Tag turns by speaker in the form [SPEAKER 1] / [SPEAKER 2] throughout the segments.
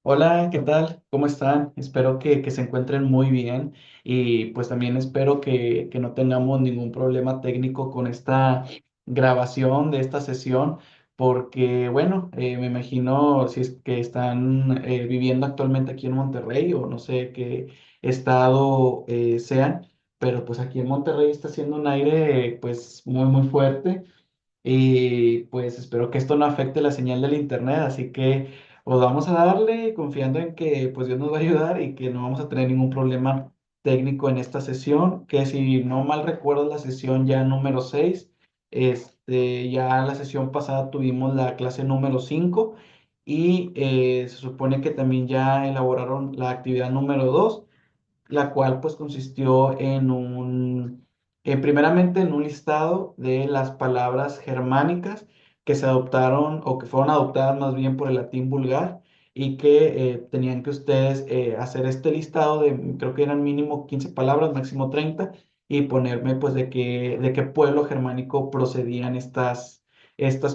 [SPEAKER 1] Hola, ¿qué tal? ¿Cómo están? Espero que se encuentren muy bien y pues también espero que no tengamos ningún problema técnico con esta grabación de esta sesión, porque bueno, me imagino si es que están viviendo actualmente aquí en Monterrey o no sé qué estado sean, pero pues aquí en Monterrey está haciendo un aire pues muy fuerte. Y pues espero que esto no afecte la señal del internet, así que pues vamos a darle confiando en que pues Dios nos va a ayudar y que no vamos a tener ningún problema técnico en esta sesión, que si no mal recuerdo es la sesión ya número 6. Ya la sesión pasada tuvimos la clase número 5 y se supone que también ya elaboraron la actividad número 2, la cual pues consistió primeramente en un listado de las palabras germánicas que se adoptaron o que fueron adoptadas más bien por el latín vulgar y que tenían que ustedes hacer este listado de, creo que eran mínimo 15 palabras, máximo 30, y ponerme pues de qué pueblo germánico procedían estas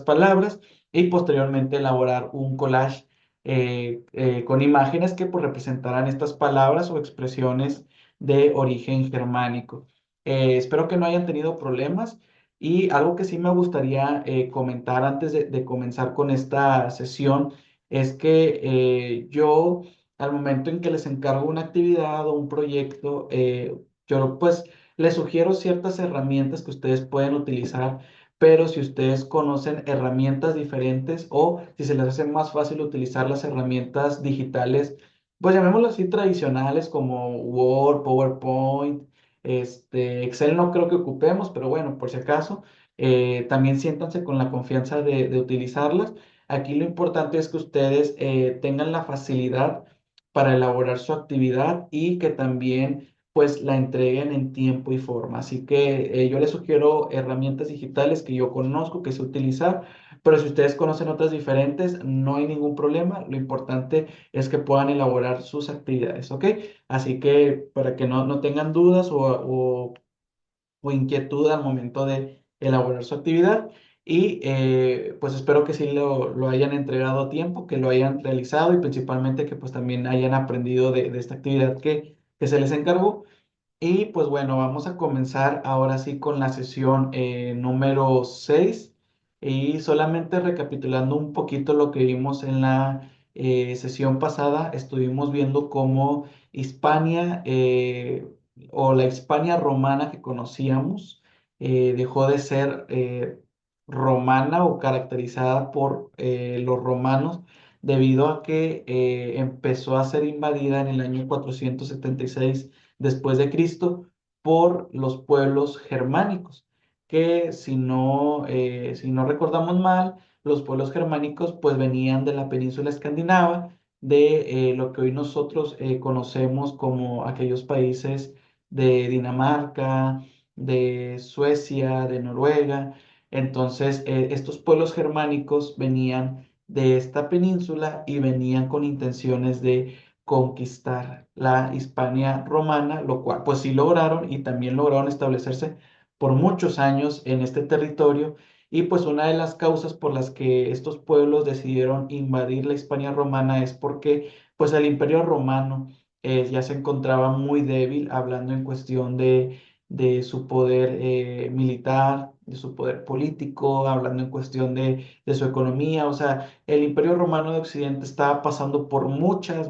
[SPEAKER 1] palabras y posteriormente elaborar un collage con imágenes que pues, representarán estas palabras o expresiones de origen germánico. Espero que no hayan tenido problemas y algo que sí me gustaría comentar antes de comenzar con esta sesión es que yo al momento en que les encargo una actividad o un proyecto, yo pues les sugiero ciertas herramientas que ustedes pueden utilizar, pero si ustedes conocen herramientas diferentes o si se les hace más fácil utilizar las herramientas digitales, pues llamémoslo así tradicionales como Word, PowerPoint, Excel no creo que ocupemos, pero bueno, por si acaso, también siéntanse con la confianza de utilizarlas. Aquí lo importante es que ustedes tengan la facilidad para elaborar su actividad y que también pues la entreguen en tiempo y forma. Así que yo les sugiero herramientas digitales que yo conozco, que sé utilizar, pero si ustedes conocen otras diferentes, no hay ningún problema. Lo importante es que puedan elaborar sus actividades, ¿ok? Así que para que no tengan dudas o inquietud al momento de elaborar su actividad. Y pues espero que sí lo hayan entregado a tiempo, que lo hayan realizado y principalmente que pues también hayan aprendido de esta actividad que se les encargó. Y pues bueno, vamos a comenzar ahora sí con la sesión número 6 y solamente recapitulando un poquito lo que vimos en la sesión pasada, estuvimos viendo cómo Hispania o la Hispania romana que conocíamos dejó de ser romana o caracterizada por los romanos debido a que empezó a ser invadida en el año 476 después de Cristo por los pueblos germánicos, que si no recordamos mal, los pueblos germánicos pues venían de la península escandinava, de lo que hoy nosotros conocemos como aquellos países de Dinamarca, de Suecia, de Noruega. Entonces, estos pueblos germánicos venían de esta península y venían con intenciones de conquistar la Hispania romana, lo cual pues sí lograron y también lograron establecerse por muchos años en este territorio. Y pues una de las causas por las que estos pueblos decidieron invadir la Hispania romana es porque pues el Imperio Romano ya se encontraba muy débil, hablando en cuestión de su poder militar, de su poder político, hablando en cuestión de su economía. O sea, el Imperio Romano de Occidente estaba pasando por muchas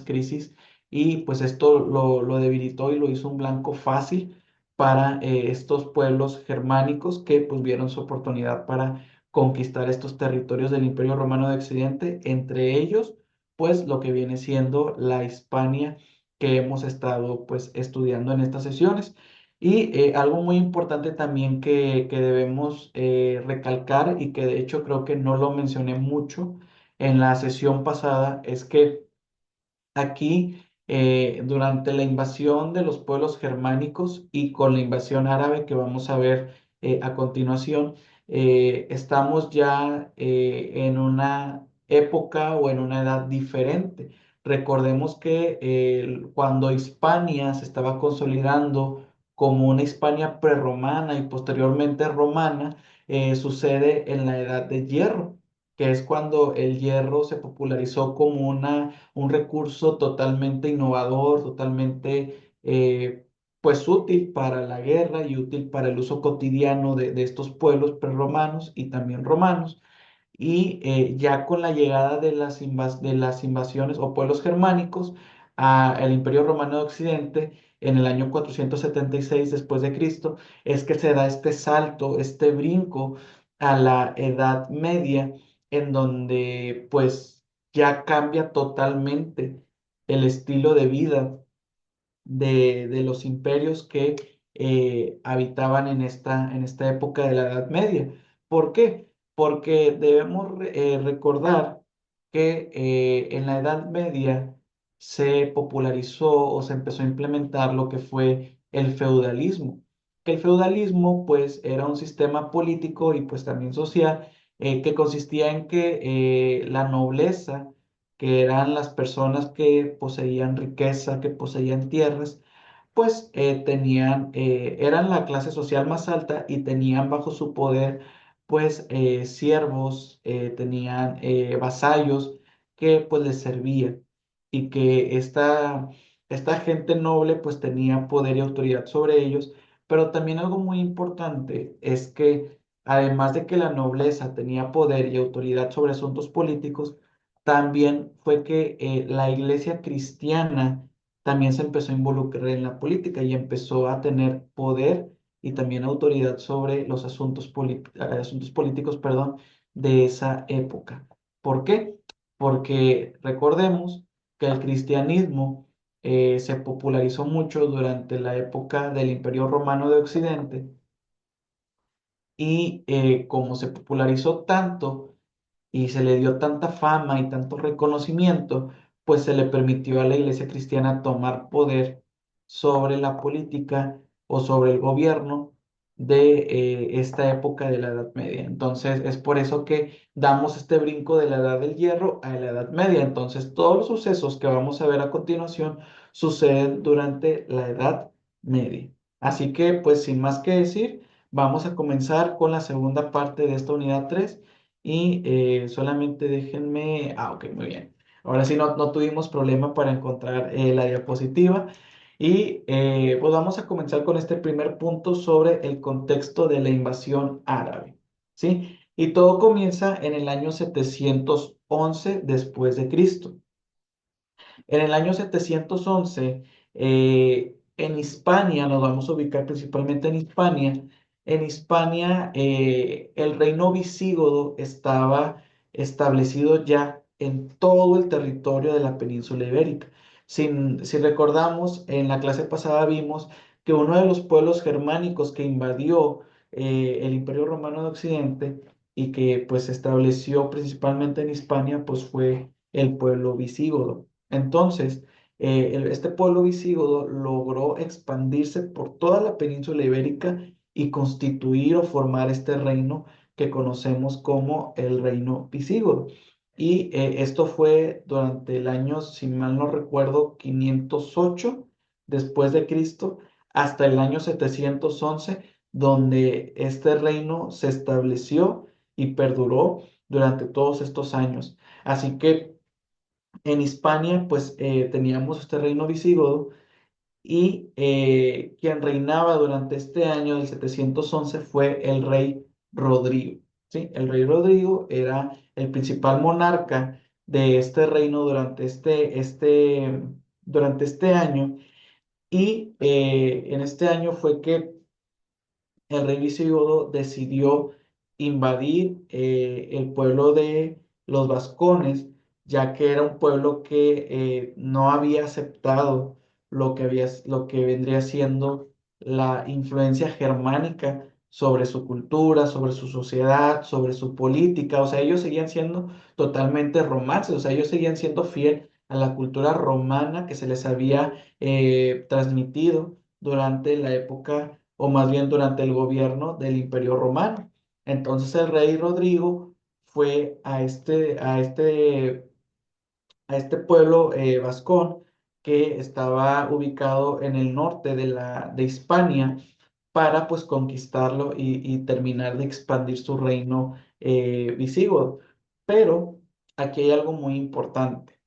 [SPEAKER 1] crisis y pues esto lo debilitó y lo hizo un blanco fácil para estos pueblos germánicos que pues vieron su oportunidad para conquistar estos territorios del Imperio Romano de Occidente, entre ellos pues lo que viene siendo la Hispania que hemos estado pues estudiando en estas sesiones. Y algo muy importante también que debemos recalcar y que de hecho creo que no lo mencioné mucho en la sesión pasada es que aquí durante la invasión de los pueblos germánicos y con la invasión árabe que vamos a ver a continuación, estamos ya en una época o en una edad diferente. Recordemos que cuando Hispania se estaba consolidando como una Hispania prerromana y posteriormente romana, sucede en la Edad de Hierro. que es cuando el hierro se popularizó como un recurso totalmente innovador, totalmente pues útil para la guerra y útil para el uso cotidiano de estos pueblos prerromanos y también romanos. Y ya con la llegada de de las invasiones o pueblos germánicos al Imperio Romano de Occidente en el año 476 después de Cristo, es que se da este salto, este brinco a la Edad Media, en donde pues ya cambia totalmente el estilo de vida de los imperios que habitaban en esta época de la Edad Media. ¿Por qué? Porque debemos recordar que en la Edad Media se popularizó o se empezó a implementar lo que fue el feudalismo. Que el feudalismo pues era un sistema político y pues también social que consistía en que la nobleza, que eran las personas que poseían riqueza, que poseían tierras, pues eran la clase social más alta y tenían bajo su poder, pues, siervos, tenían vasallos que pues les servían y que esta gente noble pues tenía poder y autoridad sobre ellos, pero también algo muy importante es que además de que la nobleza tenía poder y autoridad sobre asuntos políticos, también fue que la iglesia cristiana también se empezó a involucrar en la política y empezó a tener poder y también autoridad sobre los asuntos políticos, perdón, de esa época. ¿Por qué? Porque recordemos que el cristianismo se popularizó mucho durante la época del Imperio Romano de Occidente y como se popularizó tanto, y se le dio tanta fama y tanto reconocimiento, pues se le permitió a la iglesia cristiana tomar poder sobre la política o sobre el gobierno de esta época de la Edad Media. Entonces, es por eso que damos este brinco de la Edad del Hierro a la Edad Media. Entonces, todos los sucesos que vamos a ver a continuación suceden durante la Edad Media. Así que, pues, sin más que decir, vamos a comenzar con la segunda parte de esta unidad 3 y solamente déjenme, ok, muy bien. Ahora sí no tuvimos problema para encontrar la diapositiva. Y pues vamos a comenzar con este primer punto sobre el contexto de la invasión árabe, ¿sí? Y todo comienza en el año 711 después de Cristo. En el año 711, en Hispania, nos vamos a ubicar principalmente en Hispania. En Hispania, el reino visigodo estaba establecido ya en todo el territorio de la península ibérica. Si recordamos, en la clase pasada vimos que uno de los pueblos germánicos que invadió el Imperio Romano de Occidente y que pues se estableció principalmente en Hispania, pues fue el pueblo visigodo. Entonces, este pueblo visigodo logró expandirse por toda la península ibérica y constituir o formar este reino que conocemos como el reino visigodo. Y esto fue durante el año, si mal no recuerdo, 508 después de Cristo, hasta el año 711, donde este reino se estableció y perduró durante todos estos años. Así que en Hispania, pues teníamos este reino visigodo y quien reinaba durante este año del 711 fue el rey Rodrigo, ¿sí? El rey Rodrigo era el principal monarca de este reino durante este año y en este año fue que el rey visigodo decidió invadir el pueblo de los vascones, ya que era un pueblo que no había aceptado lo que vendría siendo la influencia germánica sobre su cultura, sobre su sociedad, sobre su política. O sea, ellos seguían siendo totalmente romances, o sea, ellos seguían siendo fiel a la cultura romana que se les había transmitido durante la época o más bien durante el gobierno del Imperio Romano. Entonces el rey Rodrigo fue a este pueblo vascón que estaba ubicado en el norte de Hispania para pues conquistarlo y terminar de expandir su reino visigodo. Pero aquí hay algo muy importante,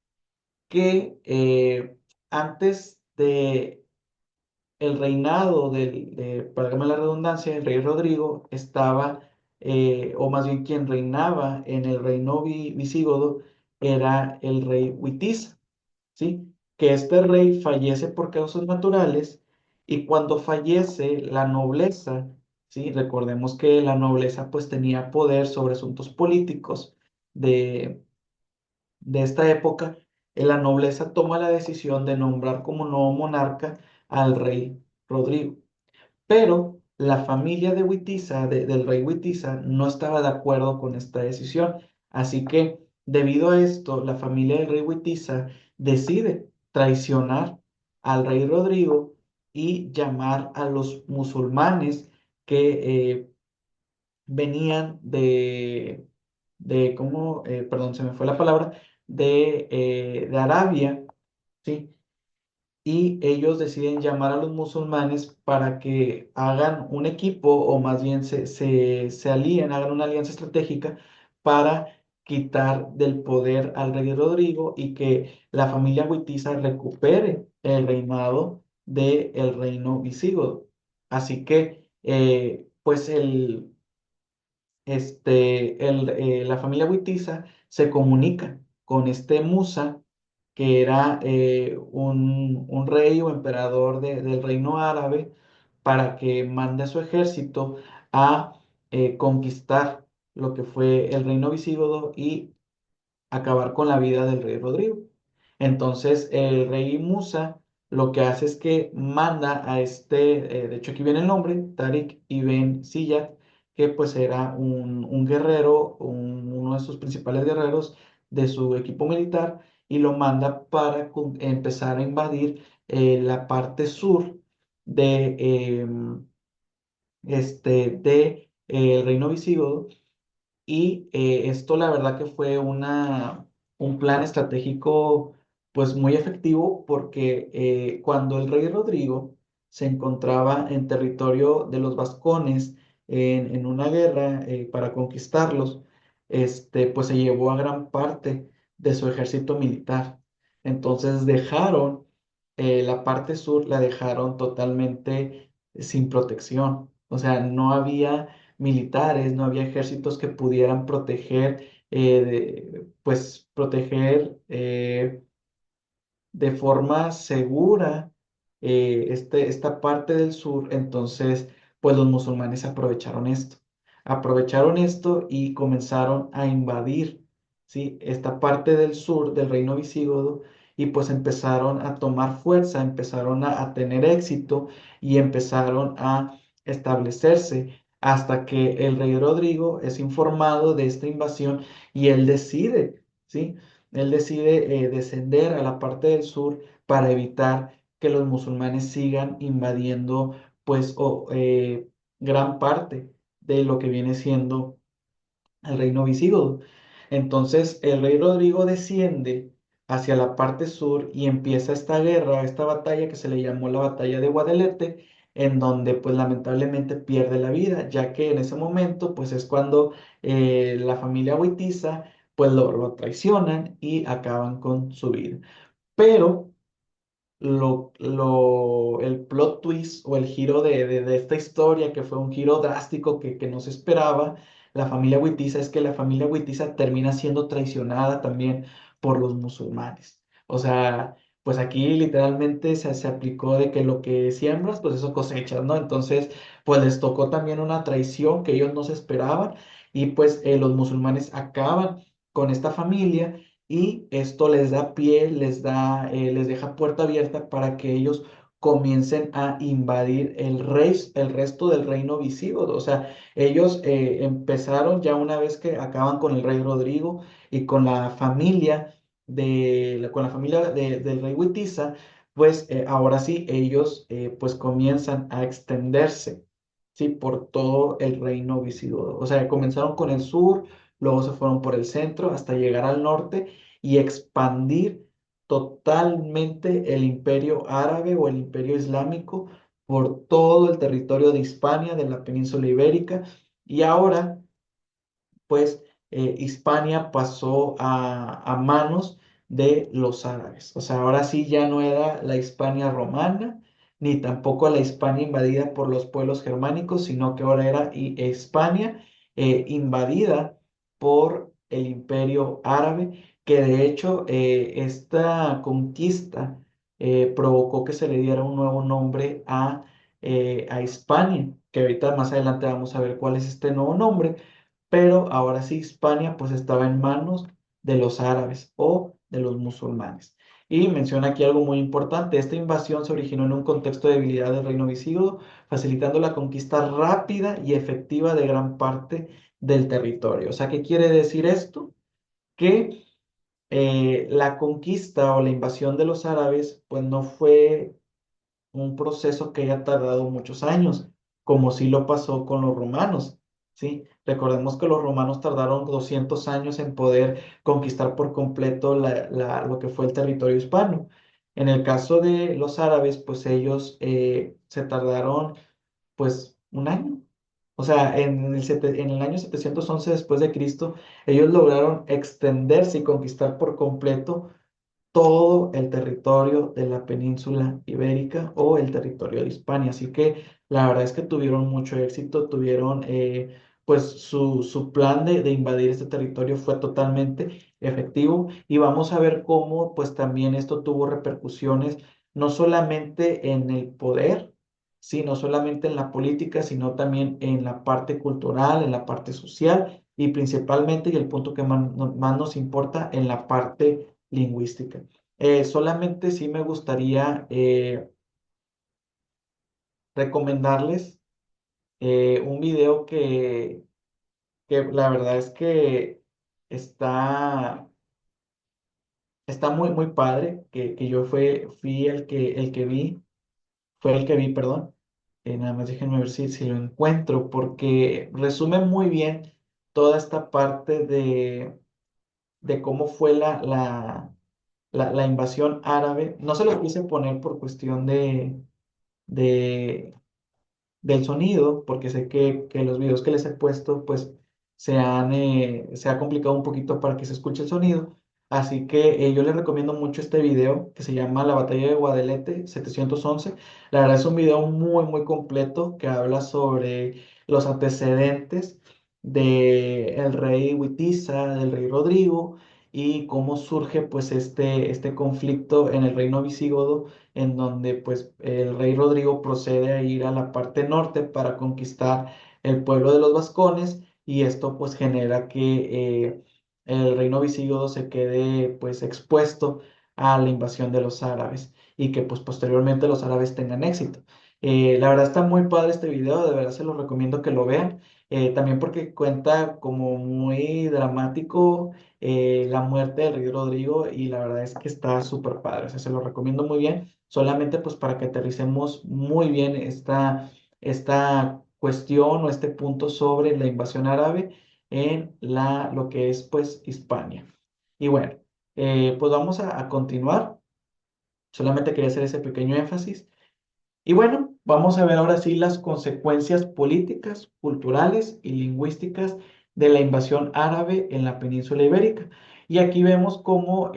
[SPEAKER 1] que antes de el reinado válgame la redundancia, el rey Rodrigo estaba, o más bien quien reinaba en el reino visigodo era el rey Witiza, ¿sí? Que este rey fallece por causas naturales y cuando fallece la nobleza, ¿sí? Recordemos que la nobleza pues tenía poder sobre asuntos políticos de, de esta época, la nobleza toma la decisión de nombrar como nuevo monarca al rey Rodrigo. Pero la familia de Witiza, del rey Witiza, no estaba de acuerdo con esta decisión. Así que, debido a esto, la familia del rey Witiza decide traicionar al rey Rodrigo y llamar a los musulmanes que venían ¿cómo? Perdón, se me fue la palabra, de Arabia, ¿sí? Y ellos deciden llamar a los musulmanes para que hagan un equipo o más bien se alíen, hagan una alianza estratégica para quitar del poder al rey Rodrigo y que la familia Witiza recupere el reinado del reino visigodo. Así que, pues la familia Witiza se comunica con este Musa, que era un rey o emperador del reino árabe, para que mande a su ejército a conquistar lo que fue el reino visigodo y acabar con la vida del rey Rodrigo. Entonces, el rey Musa lo que hace es que manda a de hecho aquí viene el nombre, Tariq Ibn Ziyad, que pues era un guerrero, uno de sus principales guerreros de su equipo militar, y lo manda para empezar a invadir la parte sur de, el reino visigodo y esto la verdad que fue un plan estratégico pues muy efectivo porque cuando el rey Rodrigo se encontraba en territorio de los vascones en una guerra para conquistarlos, pues se llevó a gran parte de su ejército militar. Entonces dejaron la parte sur, la dejaron totalmente sin protección. O sea, no había militares, no había ejércitos que pudieran proteger, pues proteger de forma segura esta parte del sur. Entonces, pues los musulmanes aprovecharon esto y comenzaron a invadir, ¿sí? Esta parte del sur del reino visigodo y pues empezaron a tomar fuerza, empezaron a tener éxito y empezaron a establecerse hasta que el rey Rodrigo es informado de esta invasión y él decide, ¿sí? Él decide descender a la parte del sur para evitar que los musulmanes sigan invadiendo, pues, gran parte de lo que viene siendo el reino visigodo. Entonces, el rey Rodrigo desciende hacia la parte sur y empieza esta guerra, esta batalla que se le llamó la batalla de Guadalete, en donde, pues, lamentablemente pierde la vida, ya que en ese momento, pues, es cuando la familia Witiza, pues, lo traicionan y acaban con su vida. Pero el plot twist o el giro de esta historia, que fue un giro drástico que no se esperaba, la familia Witiza, es que la familia Witiza termina siendo traicionada también por los musulmanes. O sea, pues aquí literalmente se aplicó de que lo que siembras, pues eso cosechas, ¿no? Entonces, pues les tocó también una traición que ellos no se esperaban y pues los musulmanes acaban con esta familia y esto les da pie, les deja puerta abierta para que ellos comiencen a invadir el resto del reino visigodo. O sea, ellos empezaron ya una vez que acaban con el rey Rodrigo y con la familia del rey Witiza, pues ahora sí, ellos pues comienzan a extenderse, ¿sí? Por todo el reino visigodo. O sea, comenzaron con el sur, luego se fueron por el centro hasta llegar al norte y expandir totalmente el imperio árabe o el imperio islámico por todo el territorio de Hispania, de la península ibérica. Y ahora, pues, Hispania pasó a manos de los árabes. O sea, ahora sí ya no era la Hispania romana, ni tampoco la Hispania invadida por los pueblos germánicos, sino que ahora era Hispania invadida por el imperio árabe, que de hecho esta conquista provocó que se le diera un nuevo nombre a Hispania, que ahorita más adelante vamos a ver cuál es este nuevo nombre, pero ahora sí Hispania pues estaba en manos de los árabes o de los musulmanes. Y menciona aquí algo muy importante, esta invasión se originó en un contexto de debilidad del reino visigodo, facilitando la conquista rápida y efectiva de gran parte del territorio. O sea, ¿qué quiere decir esto? Que la conquista o la invasión de los árabes pues no fue un proceso que haya tardado muchos años, como sí lo pasó con los romanos, ¿sí? Recordemos que los romanos tardaron 200 años en poder conquistar por completo lo que fue el territorio hispano. En el caso de los árabes, pues ellos se tardaron pues un año. O sea, en el año 711 después de Cristo, ellos lograron extenderse y conquistar por completo todo el territorio de la península ibérica o el territorio de Hispania. Así que la verdad es que tuvieron mucho éxito, tuvieron pues su plan de invadir este territorio fue totalmente efectivo y vamos a ver cómo pues también esto tuvo repercusiones no solamente en el poder, sí, no solamente en la política, sino también en la parte cultural, en la parte social y principalmente, y el punto que más nos importa, en la parte lingüística. Solamente sí me gustaría recomendarles un video que la verdad es que está, está muy, muy padre, que yo fui fue el que vi, perdón. Nada más déjenme ver si lo encuentro, porque resume muy bien toda esta parte de cómo fue la invasión árabe. No se los quise poner por cuestión de, del sonido, porque sé que los videos que les he puesto, pues se ha complicado un poquito para que se escuche el sonido. Así que yo les recomiendo mucho este video que se llama La Batalla de Guadelete 711. La verdad es un video muy, muy completo que habla sobre los antecedentes del rey Witiza, del rey Rodrigo y cómo surge pues este conflicto en el reino visigodo en donde pues el rey Rodrigo procede a ir a la parte norte para conquistar el pueblo de los vascones y esto pues genera que el reino visigodo se quede pues expuesto a la invasión de los árabes y que pues posteriormente los árabes tengan éxito. La verdad está muy padre este video, de verdad se los recomiendo que lo vean, también porque cuenta como muy dramático la muerte del rey Rodrigo y la verdad es que está súper padre, o sea, se lo recomiendo muy bien solamente pues para que aterricemos muy bien esta cuestión o este punto sobre la invasión árabe en lo que es pues Hispania. Y bueno, pues vamos a continuar. Solamente quería hacer ese pequeño énfasis. Y bueno, vamos a ver ahora sí las consecuencias políticas, culturales y lingüísticas de la invasión árabe en la península ibérica. Y aquí vemos cómo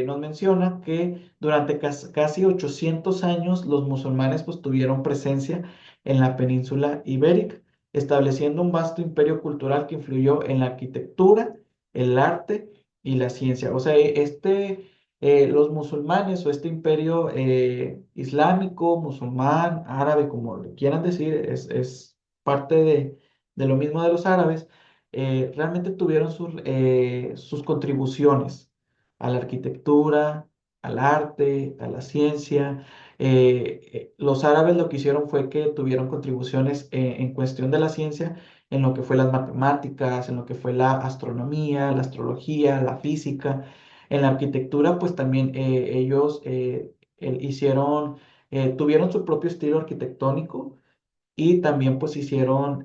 [SPEAKER 1] nos menciona que durante casi 800 años los musulmanes pues tuvieron presencia en la península ibérica, estableciendo un vasto imperio cultural que influyó en la arquitectura, el arte y la ciencia. O sea, los musulmanes o este imperio islámico, musulmán, árabe, como le quieran decir, es parte de lo mismo de los árabes, realmente tuvieron sus contribuciones a la arquitectura, al arte, a la ciencia. Los árabes lo que hicieron fue que tuvieron contribuciones en cuestión de la ciencia, en lo que fue las matemáticas, en lo que fue la astronomía, la astrología, la física. En la arquitectura, pues también ellos tuvieron su propio estilo arquitectónico y también pues hicieron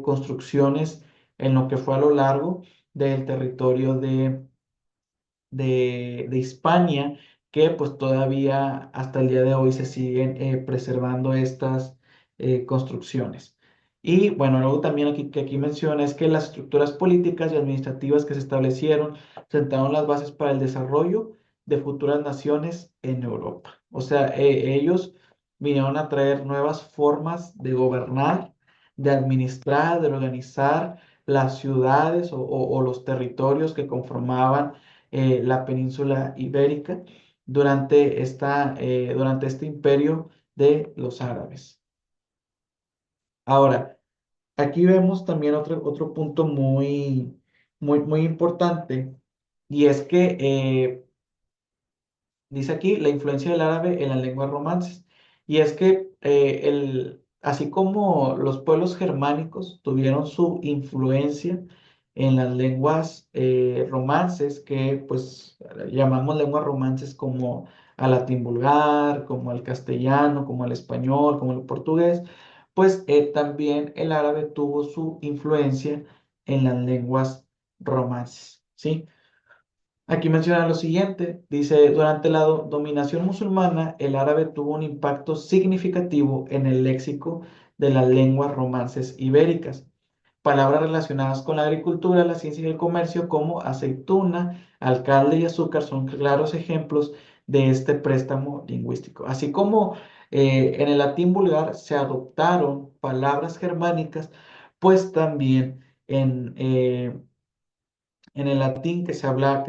[SPEAKER 1] construcciones en lo que fue a lo largo del territorio de Hispania, que pues todavía hasta el día de hoy se siguen preservando estas construcciones. Y bueno, luego también aquí que aquí menciona es que las estructuras políticas y administrativas que se establecieron sentaron las bases para el desarrollo de futuras naciones en Europa. O sea, ellos vinieron a traer nuevas formas de gobernar, de administrar, de organizar las ciudades o los territorios que conformaban la península ibérica durante este imperio de los árabes. Ahora, aquí vemos también otro punto muy importante, y es que dice aquí la influencia del árabe en las lenguas romances. Y es que así como los pueblos germánicos tuvieron su influencia en las lenguas romances, que pues llamamos lenguas romances como al latín vulgar, como al castellano, como al español, como el portugués, pues también el árabe tuvo su influencia en las lenguas romances, ¿sí? Aquí menciona lo siguiente, dice, durante la dominación musulmana, el árabe tuvo un impacto significativo en el léxico de las lenguas romances ibéricas. Palabras relacionadas con la agricultura, la ciencia y el comercio, como aceituna, alcalde y azúcar, son claros ejemplos de este préstamo lingüístico. Así como en el latín vulgar se adoptaron palabras germánicas, pues también en el latín que hablaban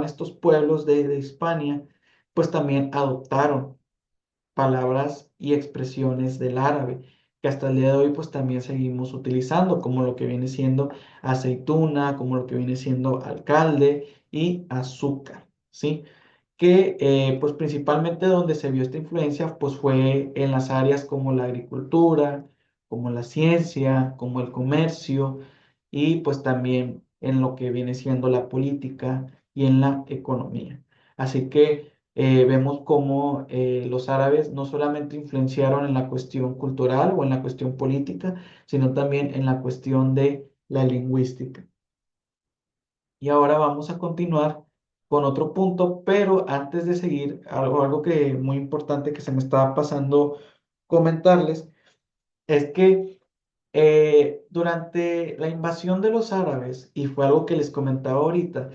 [SPEAKER 1] estos pueblos de Hispania, pues también adoptaron palabras y expresiones del árabe, que hasta el día de hoy pues también seguimos utilizando, como lo que viene siendo aceituna, como lo que viene siendo alcalde y azúcar, ¿sí? Que pues principalmente donde se vio esta influencia pues fue en las áreas como la agricultura, como la ciencia, como el comercio y pues también en lo que viene siendo la política y en la economía. Así que vemos cómo los árabes no solamente influenciaron en la cuestión cultural o en la cuestión política, sino también en la cuestión de la lingüística. Y ahora vamos a continuar con otro punto, pero antes de seguir, algo que muy importante que se me estaba pasando comentarles es que durante la invasión de los árabes, y fue algo que les comentaba ahorita,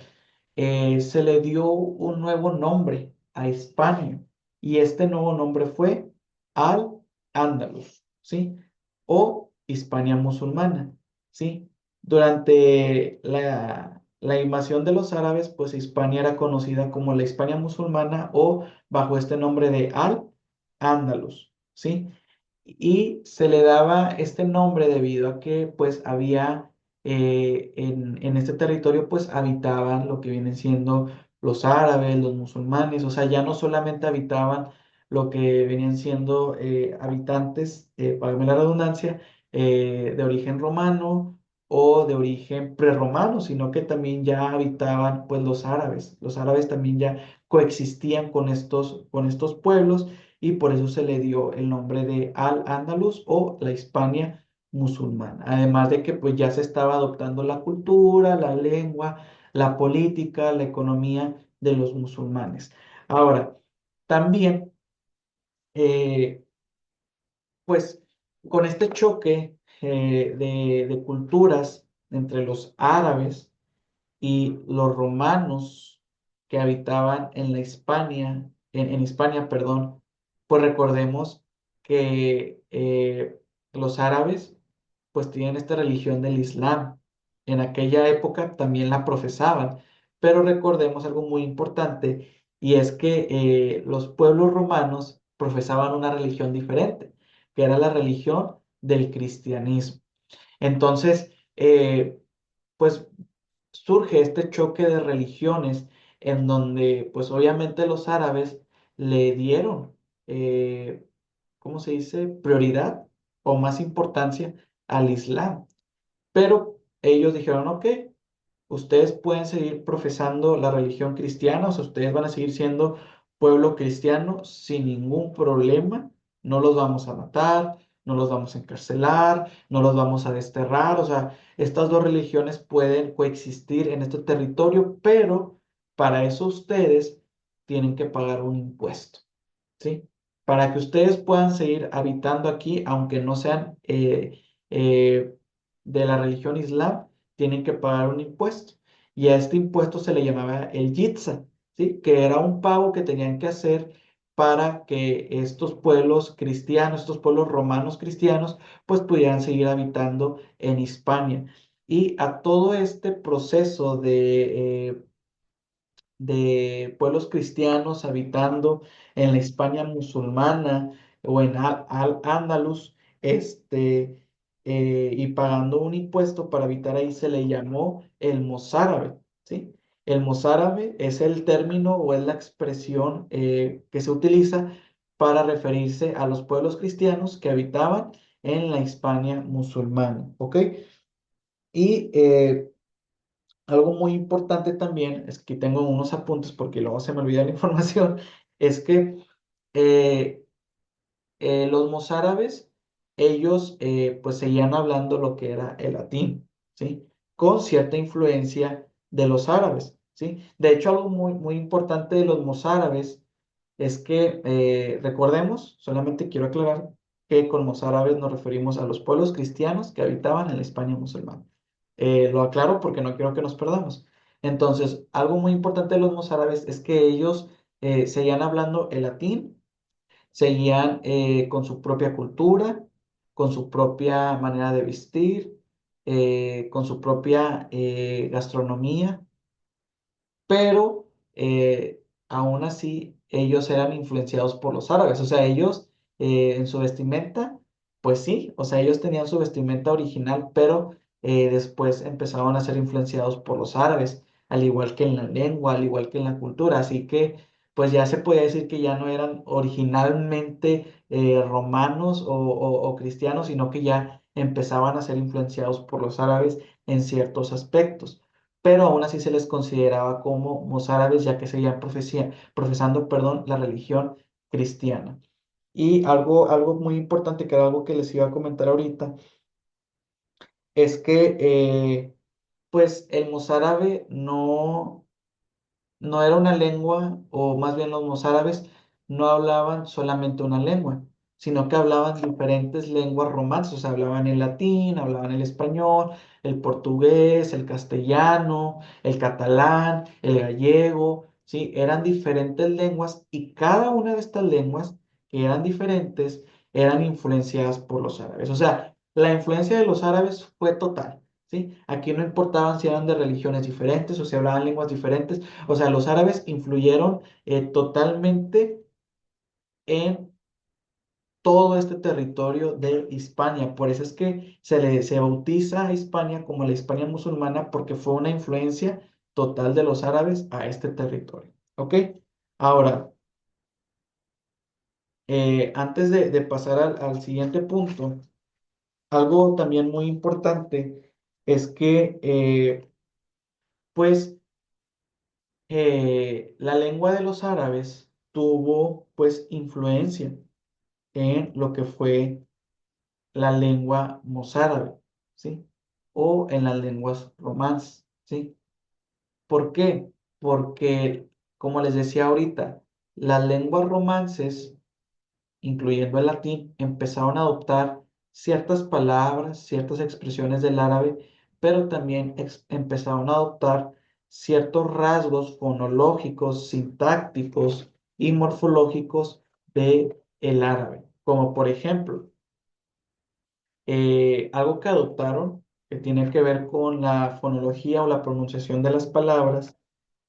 [SPEAKER 1] se le dio un nuevo nombre a Hispania, y este nuevo nombre fue Al-Ándalus, ¿sí? O Hispania musulmana, ¿sí? Durante la invasión de los árabes, pues Hispania era conocida como la Hispania musulmana o bajo este nombre de Al-Ándalus, ¿sí? Y se le daba este nombre debido a que pues había en este territorio pues habitaban lo que vienen siendo los árabes, los musulmanes, o sea, ya no solamente habitaban lo que venían siendo habitantes, válgame la redundancia, de origen romano o de origen prerromano, sino que también ya habitaban pues los árabes. Los árabes también ya coexistían con estos pueblos y por eso se le dio el nombre de Al-Ándalus o la Hispania musulmana. Además de que pues ya se estaba adoptando la cultura, la lengua, la política, la economía de los musulmanes. Ahora, también, eh, pues con este choque de culturas entre los árabes, y los romanos que habitaban en la Hispania, en Hispania, perdón, pues recordemos que los árabes pues tienen esta religión del Islam. En aquella época también la profesaban, pero recordemos algo muy importante y es que los pueblos romanos profesaban una religión diferente, que era la religión del cristianismo. Entonces, pues surge este choque de religiones en donde, pues obviamente los árabes le dieron, ¿cómo se dice?, prioridad o más importancia al Islam. Pero ellos dijeron, ok, ustedes pueden seguir profesando la religión cristiana, o sea, ustedes van a seguir siendo pueblo cristiano sin ningún problema, no los vamos a matar, no los vamos a encarcelar, no los vamos a desterrar, o sea, estas dos religiones pueden coexistir en este territorio, pero para eso ustedes tienen que pagar un impuesto, ¿sí? para que ustedes puedan seguir habitando aquí, aunque no sean eh, de la religión islam, tienen que pagar un impuesto. Y a este impuesto se le llamaba el yitza, ¿sí? Que era un pago que tenían que hacer para que estos pueblos cristianos, estos pueblos romanos cristianos, pues pudieran seguir habitando en Hispania. Y a todo este proceso de pueblos cristianos habitando en la Hispania musulmana o en Al-Ándalus, y pagando un impuesto para habitar ahí, se le llamó el mozárabe, ¿sí? El mozárabe es el término o es la expresión que se utiliza para referirse a los pueblos cristianos que habitaban en la Hispania musulmana, ¿ok? Y algo muy importante también, es que tengo unos apuntes porque luego se me olvida la información, es que eh, los mozárabes, ellos pues seguían hablando lo que era el latín, ¿sí? Con cierta influencia de los árabes, ¿sí? De hecho, algo muy importante de los mozárabes es que, recordemos, solamente quiero aclarar que con mozárabes nos referimos a los pueblos cristianos que habitaban en la España musulmana. Lo aclaro porque no quiero que nos perdamos. Entonces, algo muy importante de los mozárabes es que ellos seguían hablando el latín, seguían con su propia cultura, con su propia manera de vestir, con su propia gastronomía, pero aún así ellos eran influenciados por los árabes, o sea, ellos en su vestimenta, pues sí, o sea, ellos tenían su vestimenta original, pero después empezaron a ser influenciados por los árabes, al igual que en la lengua, al igual que en la cultura, así que pues ya se podía decir que ya no eran originalmente romanos o cristianos, sino que ya empezaban a ser influenciados por los árabes en ciertos aspectos, pero aún así se les consideraba como mozárabes, ya que seguían profesando, perdón, la religión cristiana. Y algo muy importante, que era algo que les iba a comentar ahorita, es que pues el mozárabe no era una lengua, o más bien los mozárabes no hablaban solamente una lengua, sino que hablaban diferentes lenguas romances, o sea, hablaban el latín, hablaban el español, el portugués, el castellano, el catalán, el gallego, ¿sí? Eran diferentes lenguas y cada una de estas lenguas que eran diferentes eran influenciadas por los árabes. O sea, la influencia de los árabes fue total, ¿sí? Aquí no importaban si eran de religiones diferentes o si hablaban lenguas diferentes, o sea, los árabes influyeron totalmente en todo este territorio de Hispania. Por eso es que se bautiza a Hispania como la Hispania musulmana, porque fue una influencia total de los árabes a este territorio. ¿Ok? Ahora, antes de pasar al siguiente punto, algo también muy importante es que, pues, la lengua de los árabes tuvo, pues, influencia en lo que fue la lengua mozárabe, ¿sí? O en las lenguas romances, ¿sí? ¿Por qué? Porque, como les decía ahorita, las lenguas romances, incluyendo el latín, empezaron a adoptar ciertas palabras, ciertas expresiones del árabe, pero también empezaron a adoptar ciertos rasgos fonológicos, sintácticos y morfológicos de el árabe, como por ejemplo, algo que adoptaron, que tiene que ver con la fonología o la pronunciación de las palabras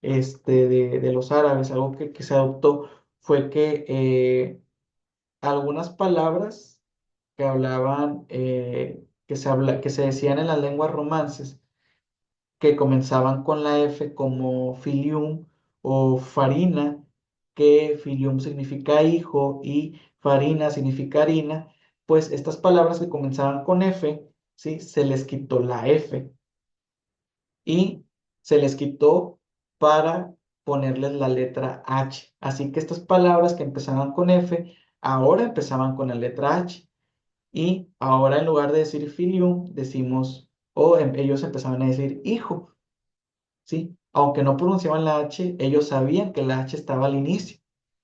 [SPEAKER 1] de los árabes, algo que se adoptó fue que algunas palabras que hablaban, que se decían en las lenguas romances, que comenzaban con la F, como filium o farina, que filium significa hijo y farina significa harina, pues estas palabras que comenzaban con F, ¿sí? Se les quitó la F y se les quitó para ponerles la letra H. Así que estas palabras que empezaban con F, ahora empezaban con la letra H. Y ahora, en lugar de decir filium, decimos, ellos empezaban a decir hijo, ¿sí? Aunque no pronunciaban la H, ellos sabían que la H estaba al inicio.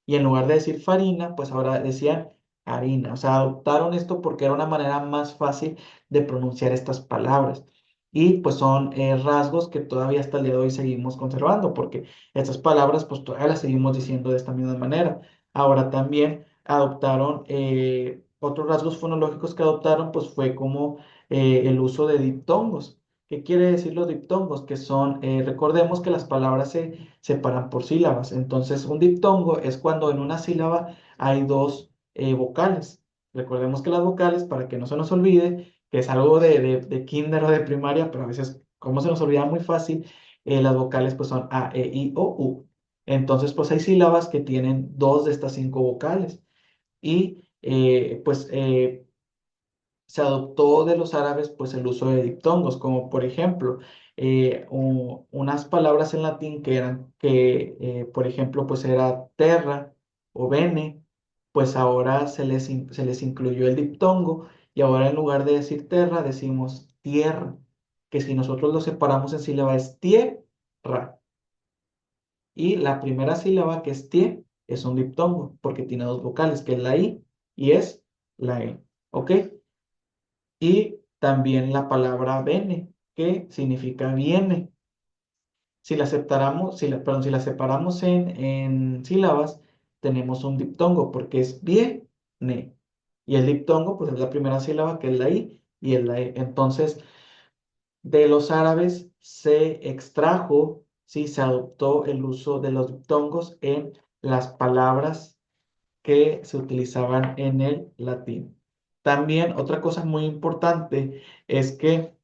[SPEAKER 1] y en lugar de decir farina, pues ahora decían harina. O sea, adoptaron esto porque era una manera más fácil de pronunciar estas palabras. Y pues son rasgos que todavía hasta el día de hoy seguimos conservando, porque estas palabras pues todavía las seguimos diciendo de esta misma manera. Ahora también adoptaron, otros rasgos fonológicos que adoptaron pues fue como el uso de diptongos. ¿Qué quiere decir los diptongos? Que son, recordemos que las palabras se separan por sílabas. Entonces, un diptongo es cuando en una sílaba hay dos vocales. Recordemos que las vocales, para que no se nos olvide, que es algo de kinder o de primaria, pero a veces, como se nos olvida muy fácil, las vocales pues son A, E, I, O, U. Entonces, pues hay sílabas que tienen dos de estas cinco vocales. Y se adoptó de los árabes pues el uso de diptongos, como por ejemplo unas palabras en latín que eran, por ejemplo, pues era terra o bene, pues ahora se les incluyó el diptongo y ahora en lugar de decir terra decimos tierra, que si nosotros lo separamos en sílaba es tierra y la primera sílaba que es tie es un diptongo porque tiene dos vocales, que es la i y es la e, ¿ok? Y también la palabra bene, que significa viene. Perdón, si la separamos en sílabas, tenemos un diptongo porque es viene. Y el diptongo, pues es la primera sílaba que es la i y es la e. Entonces, de los árabes se extrajo, sí, se adoptó el uso de los diptongos en las palabras que se utilizaban en el latín. También otra cosa muy importante es que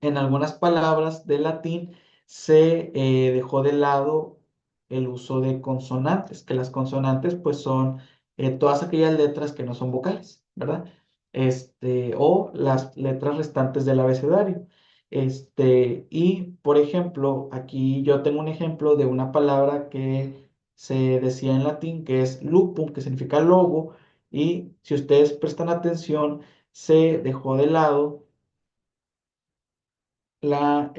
[SPEAKER 1] en algunas palabras del latín se dejó de lado el uso de consonantes, que las consonantes pues son todas aquellas letras que no son vocales, ¿verdad? O las letras restantes del abecedario. Y por ejemplo, aquí yo tengo un ejemplo de una palabra que se decía en latín que es lupum, que significa lobo, y si ustedes prestan atención, se dejó de lado la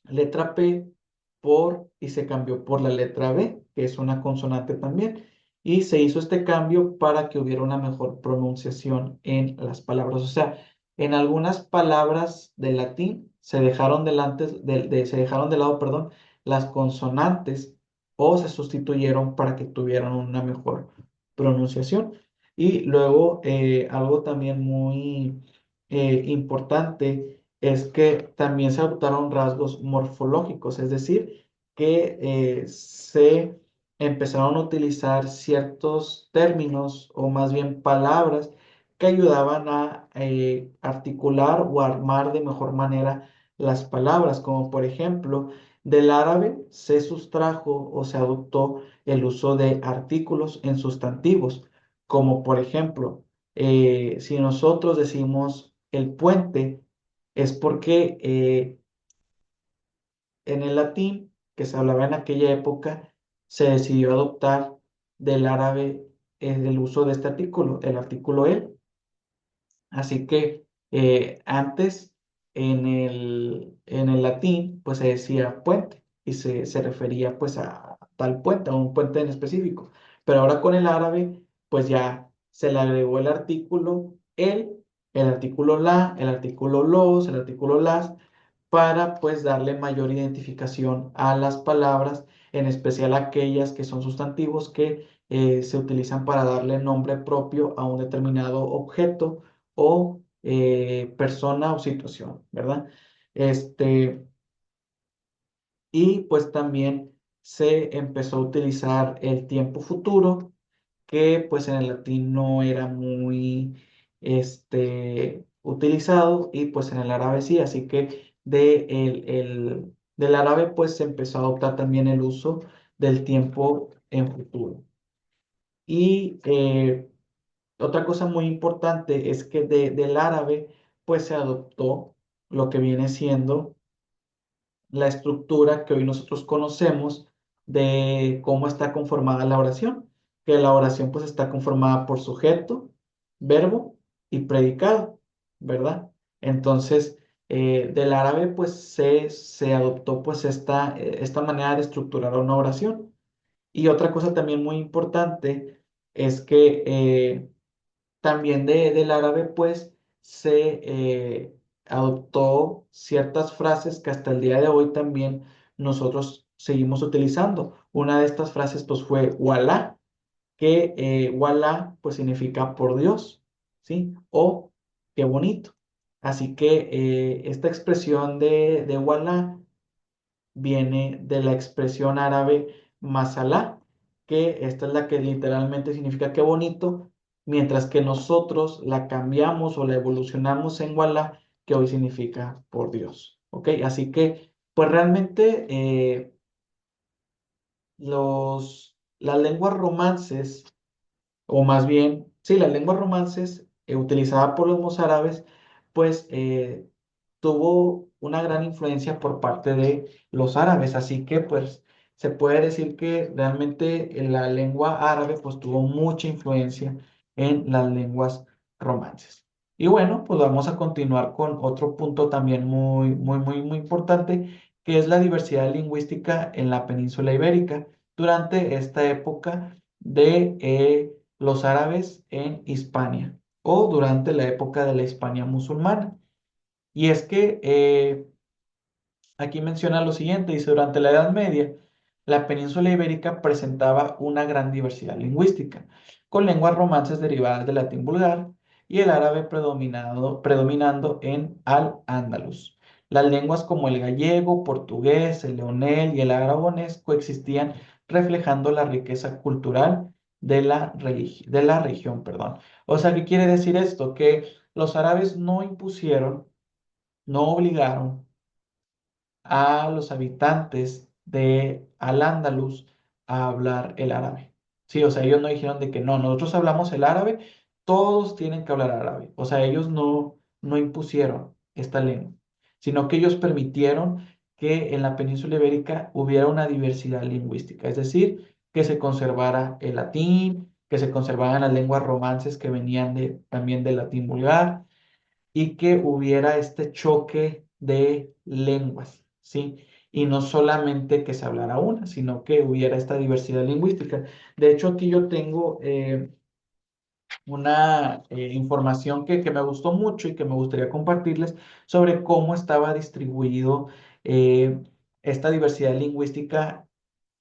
[SPEAKER 1] letra P y se cambió por la letra B, que es una consonante también. Y se hizo este cambio para que hubiera una mejor pronunciación en las palabras. O sea, en algunas palabras del latín se dejaron de lado, perdón, las consonantes o se sustituyeron para que tuvieran una mejor pronunciación. Y luego, algo también muy importante es que también se adoptaron rasgos morfológicos, es decir, que se empezaron a utilizar ciertos términos o más bien palabras que ayudaban a articular o armar de mejor manera las palabras, como por ejemplo, del árabe se sustrajo o se adoptó el uso de artículos en sustantivos, como por ejemplo, si nosotros decimos el puente, es porque en el latín que se hablaba en aquella época se decidió adoptar del árabe el uso de este artículo, el artículo el. Así que antes en el latín pues se decía puente y se refería pues a tal puente, a un puente en específico. Pero ahora con el árabe pues ya se le agregó el artículo el artículo la, el artículo los, el artículo las, para pues darle mayor identificación a las palabras, en especial aquellas que son sustantivos que se utilizan para darle nombre propio a un determinado objeto o persona o situación, ¿verdad? Este, y pues también se empezó a utilizar el tiempo futuro, que pues en el latín no era muy utilizado y pues en el árabe sí, así que del árabe pues se empezó a adoptar también el uso del tiempo en futuro. Y otra cosa muy importante es que del árabe pues se adoptó lo que viene siendo la estructura que hoy nosotros conocemos de cómo está conformada la oración, que la oración pues está conformada por sujeto, verbo y predicado, ¿verdad? Entonces, del árabe pues se adoptó pues esta manera de estructurar una oración. Y otra cosa también muy importante es que también del árabe, pues, se adoptó ciertas frases que hasta el día de hoy también nosotros seguimos utilizando. Una de estas frases, pues, fue walá, que walá, pues, significa por Dios, ¿sí? O qué bonito. Así que esta expresión de walá viene de la expresión árabe masalá, que esta es la que literalmente significa qué bonito, mientras que nosotros la cambiamos o la evolucionamos en walá, que hoy significa por Dios. ¿Ok? Así que, pues realmente las lenguas romances o más bien, sí, las lenguas romances utilizadas por los mozárabes, pues tuvo una gran influencia por parte de los árabes, así que pues se puede decir que realmente la lengua árabe pues tuvo mucha influencia en las lenguas romances. Y bueno, pues vamos a continuar con otro punto también muy importante, que es la diversidad lingüística en la península ibérica durante esta época de los árabes en Hispania o durante la época de la Hispania musulmana. Y es que aquí menciona lo siguiente, dice, durante la Edad Media, la península ibérica presentaba una gran diversidad lingüística, con lenguas romances derivadas del latín vulgar y el árabe predominando en Al-Ándalus. Las lenguas como el gallego, portugués, el leonés y el aragonés coexistían, reflejando la riqueza cultural de la región, perdón. O sea, ¿qué quiere decir esto? Que los árabes no impusieron, no obligaron a los habitantes de Al-Ándalus a hablar el árabe. Sí, o sea, ellos no dijeron de que no, nosotros hablamos el árabe, todos tienen que hablar árabe. O sea, ellos no impusieron esta lengua, sino que ellos permitieron que en la península ibérica hubiera una diversidad lingüística, es decir, que se conservara el latín, que se conservaran las lenguas romances que venían también del latín vulgar y que hubiera este choque de lenguas, ¿sí? Y no solamente que se hablara una, sino que hubiera esta diversidad lingüística. De hecho, aquí yo tengo una información que me gustó mucho y que me gustaría compartirles sobre cómo estaba distribuido eh, esta diversidad lingüística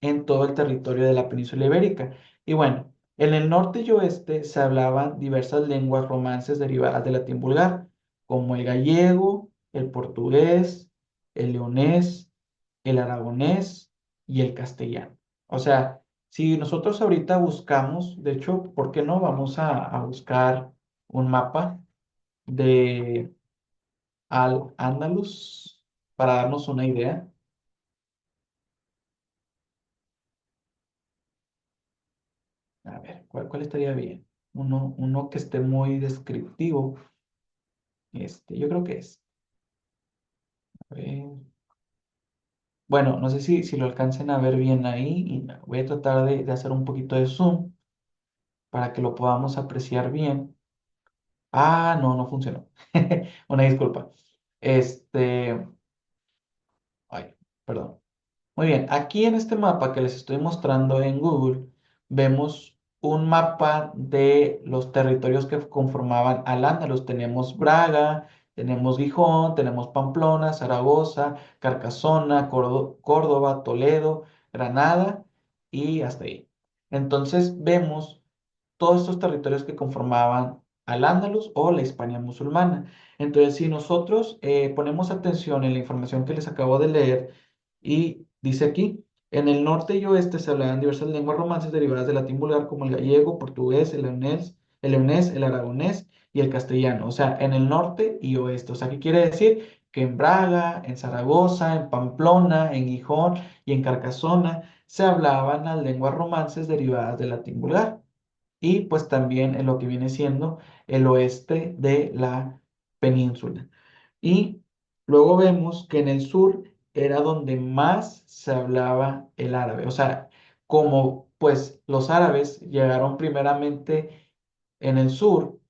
[SPEAKER 1] en todo el territorio de la península ibérica. Y bueno, en el norte y oeste se hablaban diversas lenguas romances derivadas del latín vulgar, como el gallego, el portugués, el leonés, el aragonés y el castellano. O sea, si nosotros ahorita buscamos, de hecho, ¿por qué no? Vamos a buscar un mapa de Al-Ándalus para darnos una idea. A ver, ¿cuál estaría bien? Uno que esté muy descriptivo. Yo creo que es. A ver. Bueno, no sé si lo alcancen a ver bien ahí. Y voy a tratar de hacer un poquito de zoom para que lo podamos apreciar bien. Ah, no funcionó. Una disculpa. Este, ay, perdón. Muy bien, aquí en este mapa que les estoy mostrando en Google, vemos un mapa de los territorios que conformaban Al-Ándalus. Tenemos Braga, tenemos Gijón, tenemos Pamplona, Zaragoza, Carcasona, Córdoba, Toledo, Granada y hasta ahí. Entonces vemos todos estos territorios que conformaban Al-Ándalus o la Hispania musulmana. Entonces, si nosotros ponemos atención en la información que les acabo de leer, y dice aquí, en el norte y oeste se hablaban diversas lenguas romances derivadas del latín vulgar como el gallego, portugués, el leonés, el aragonés y el castellano. O sea, en el norte y oeste. O sea, ¿qué quiere decir? Que en Braga, en Zaragoza, en Pamplona, en Gijón y en Carcasona se hablaban las lenguas romances derivadas del latín vulgar y pues también en lo que viene siendo el oeste de la península. Y luego vemos que en el sur era donde más se hablaba el árabe. O sea, como pues los árabes llegaron primeramente en el sur,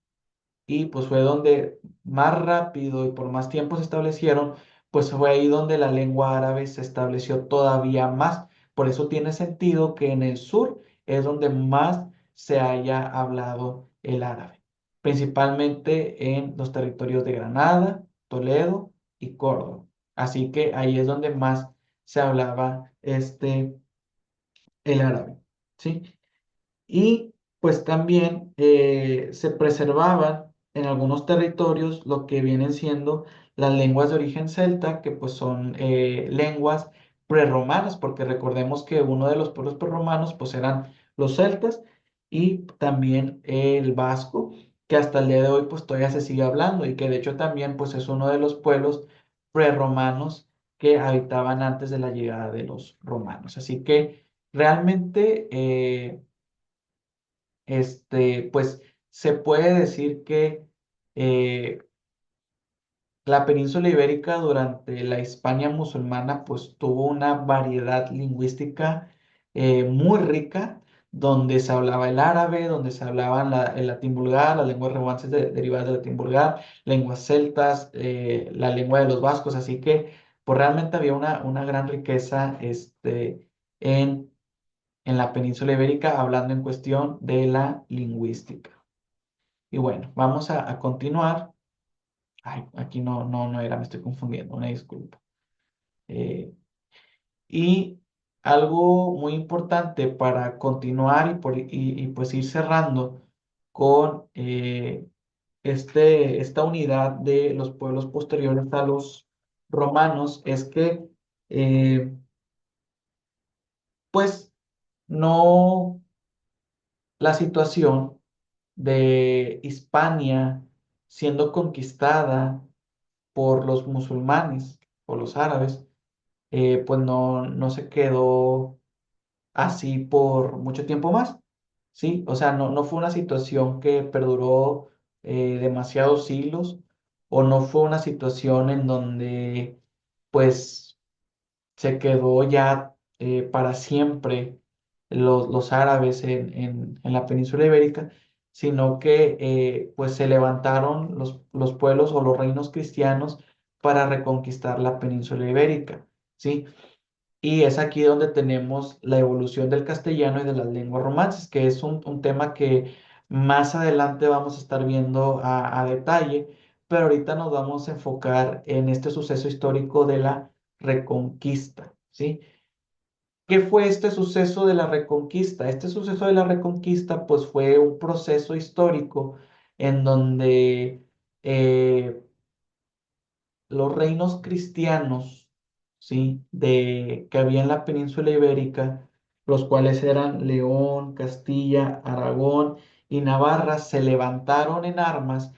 [SPEAKER 1] y pues fue donde más rápido y por más tiempo se establecieron, pues fue ahí donde la lengua árabe se estableció todavía más, Por eso tiene sentido que en el sur es donde más se haya hablado el árabe, principalmente en los territorios de Granada, Toledo y Córdoba. Así que ahí es donde más se hablaba el árabe, ¿sí? Y pues también se preservaban en algunos territorios lo que vienen siendo las lenguas de origen celta, que pues son lenguas prerromanas, porque recordemos que uno de los pueblos prerromanos pues eran los celtas y también el vasco, que hasta el día de hoy pues todavía se sigue hablando y que de hecho también pues es uno de los pueblos prerromanos que habitaban antes de la llegada de los romanos. Así que realmente pues se puede decir que eh, la península ibérica durante la Hispania musulmana pues tuvo una variedad lingüística muy rica, donde se hablaba el árabe, donde se hablaba el latín vulgar, las lenguas romances derivadas del latín vulgar, lenguas celtas, la lengua de los vascos, así que pues realmente había una gran riqueza en, en la península ibérica hablando en cuestión de la lingüística. Y bueno, vamos a continuar. Ay, aquí no era, me estoy confundiendo, una disculpa. Eh, y algo muy importante para continuar pues ir cerrando con esta unidad de los pueblos posteriores a los romanos es que eh, pues no la situación de Hispania siendo conquistada por los musulmanes, por los árabes, pues no se quedó así por mucho tiempo más, ¿sí? O sea, no fue una situación que perduró demasiados siglos o no fue una situación en donde pues se quedó ya para siempre los árabes en la península ibérica, sino que pues se levantaron los pueblos o los reinos cristianos para reconquistar la península ibérica, ¿sí? Y es aquí donde tenemos la evolución del castellano y de las lenguas romances, que es un tema que más adelante vamos a estar viendo a detalle, pero ahorita nos vamos a enfocar en este suceso histórico de la Reconquista, ¿sí? ¿Qué fue este suceso de la Reconquista? Este suceso de la Reconquista, pues fue un proceso histórico en donde eh, los reinos cristianos, ¿sí? Que había en la península ibérica, los cuales eran León, Castilla, Aragón y Navarra, se levantaron en armas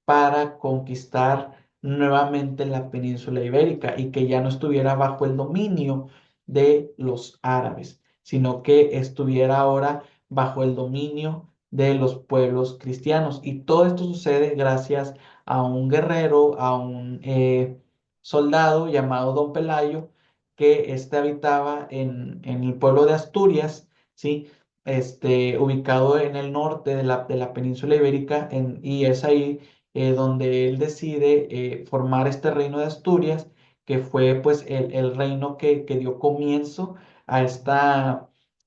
[SPEAKER 1] para conquistar nuevamente la península ibérica y que ya no estuviera bajo el dominio de los árabes, sino que estuviera ahora bajo el dominio de los pueblos cristianos. Y todo esto sucede gracias a un guerrero, a un soldado llamado Don Pelayo, que habitaba en el pueblo de Asturias, ¿sí? Ubicado en el norte de la península ibérica, y es ahí donde él decide formar este reino de Asturias, que fue pues el reino que dio comienzo a,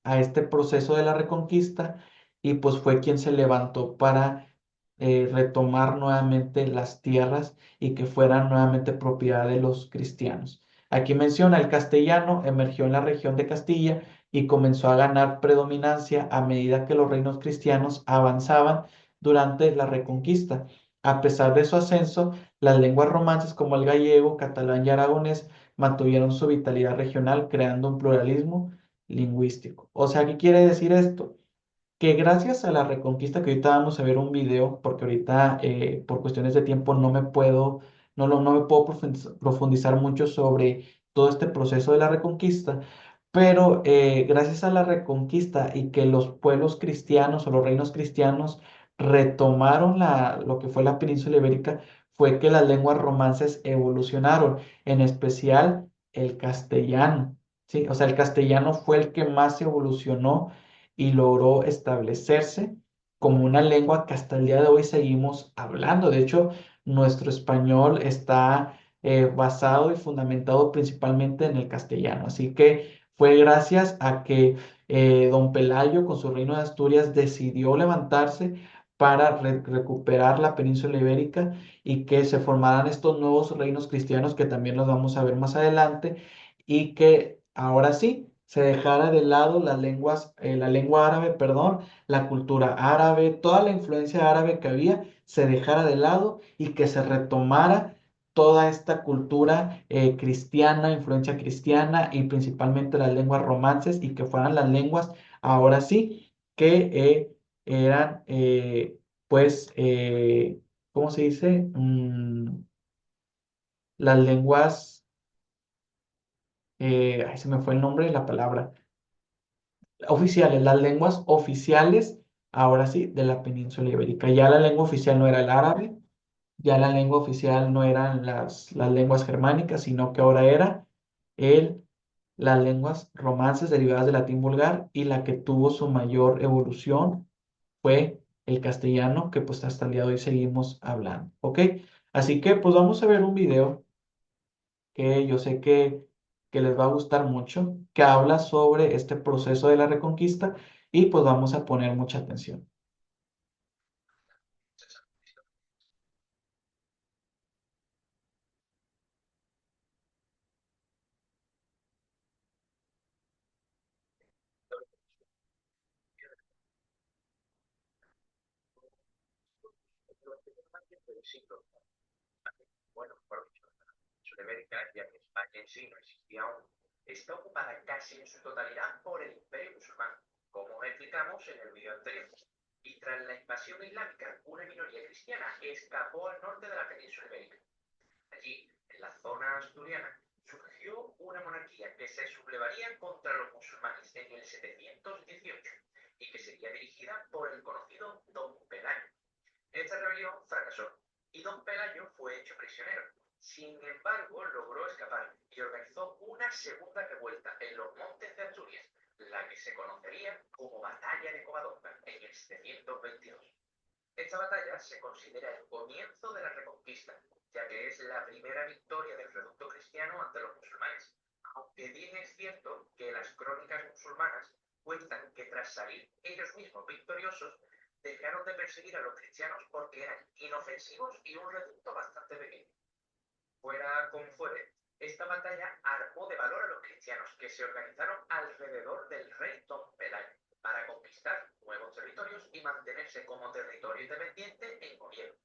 [SPEAKER 1] a este proceso de la reconquista, y pues fue quien se levantó para retomar nuevamente las tierras y que fueran nuevamente propiedad de los cristianos. Aquí menciona el castellano emergió en la región de Castilla y comenzó a ganar predominancia a medida que los reinos cristianos avanzaban durante la Reconquista. A pesar de su ascenso, las lenguas romances como el gallego, catalán y aragonés mantuvieron su vitalidad regional, creando un pluralismo lingüístico. O sea, ¿qué quiere decir esto? Que gracias a la Reconquista, que ahorita vamos a ver un video, porque ahorita por cuestiones de tiempo no me puedo profundizar mucho sobre todo este proceso de la Reconquista, pero gracias a la Reconquista y que los pueblos cristianos o los reinos cristianos retomaron lo que fue la península ibérica, fue que las lenguas romances evolucionaron, en especial el castellano, ¿sí? O sea, el castellano fue el que más evolucionó y logró establecerse como una lengua que hasta el día de hoy seguimos hablando. De hecho, nuestro español está basado y fundamentado principalmente en el castellano. Así que fue gracias a que don Pelayo con su reino de Asturias decidió levantarse para recuperar la península ibérica y que se formaran estos nuevos reinos cristianos que también los vamos a ver más adelante y que ahora sí se dejara de lado las lenguas, la lengua árabe, perdón, la cultura árabe, toda la influencia árabe que había, se dejara de lado y que se retomara toda esta cultura cristiana, influencia cristiana y principalmente las lenguas romances y que fueran las lenguas, ahora sí, que eran, pues, ¿cómo se dice? Las lenguas, ay, se me fue el nombre de la palabra, oficiales, las lenguas oficiales, ahora sí, de la península ibérica. Ya la lengua oficial no era el árabe, ya la lengua oficial no eran las lenguas germánicas, sino que ahora era el, las lenguas romances derivadas del latín vulgar y la que tuvo su mayor evolución fue el castellano, que pues hasta el día de hoy seguimos hablando, ¿ok? Así que pues vamos a ver un video que yo sé que les va a gustar mucho, que habla sobre este proceso de la reconquista y pues vamos a poner mucha atención.
[SPEAKER 2] Bueno, por Sudamérica, ya que España en sí no existía aún, está ocupada casi en su totalidad por el Imperio Musulmán, como explicamos en el vídeo anterior. Y tras la invasión islámica, una minoría cristiana escapó al norte de la península ibérica. Allí, en la zona asturiana, surgió una monarquía que se sublevaría contra los musulmanes en el 718 y que sería dirigida por el conocido Don Pelayo. Esta rebelión fracasó y don Pelayo fue hecho prisionero. Sin embargo, logró escapar y organizó una segunda revuelta en los montes de Asturias, la que se conocería como Batalla de Covadonga en el 722. Esta batalla se considera el comienzo de la Reconquista, ya que es la primera victoria del reducto cristiano ante los musulmanes, aunque bien es cierto que las crónicas musulmanas cuentan que tras salir ellos mismos victoriosos, dejaron de perseguir a los cristianos porque eran inofensivos y un reducto bastante pequeño. Fuera como fuere, esta batalla armó de valor a los cristianos que se organizaron alrededor del rey Don Pelayo para conquistar nuevos territorios y mantenerse como territorio independiente en gobierno.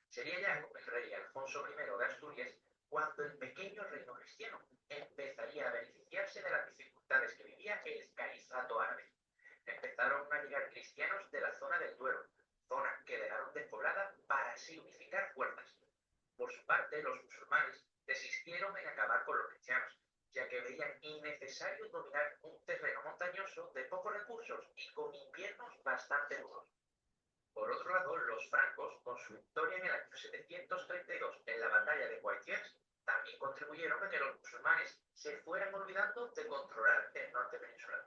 [SPEAKER 2] Sería ya con el rey Alfonso I de Asturias cuando el pequeño reino cristiano empezaría a beneficiarse de las dificultades que vivía el califato árabe. Empezaron a llegar cristianos de la zona del Duero, zona que dejaron despoblada para así unificar fuerzas. Por su parte, los musulmanes desistieron en acabar con los cristianos, ya que veían innecesario dominar un terreno montañoso de pocos recursos y con inviernos bastante duros. Por otro lado, los francos, con su victoria en el año 732 en la batalla de Poitiers, también contribuyeron a que los musulmanes se fueran olvidando de controlar el norte peninsular.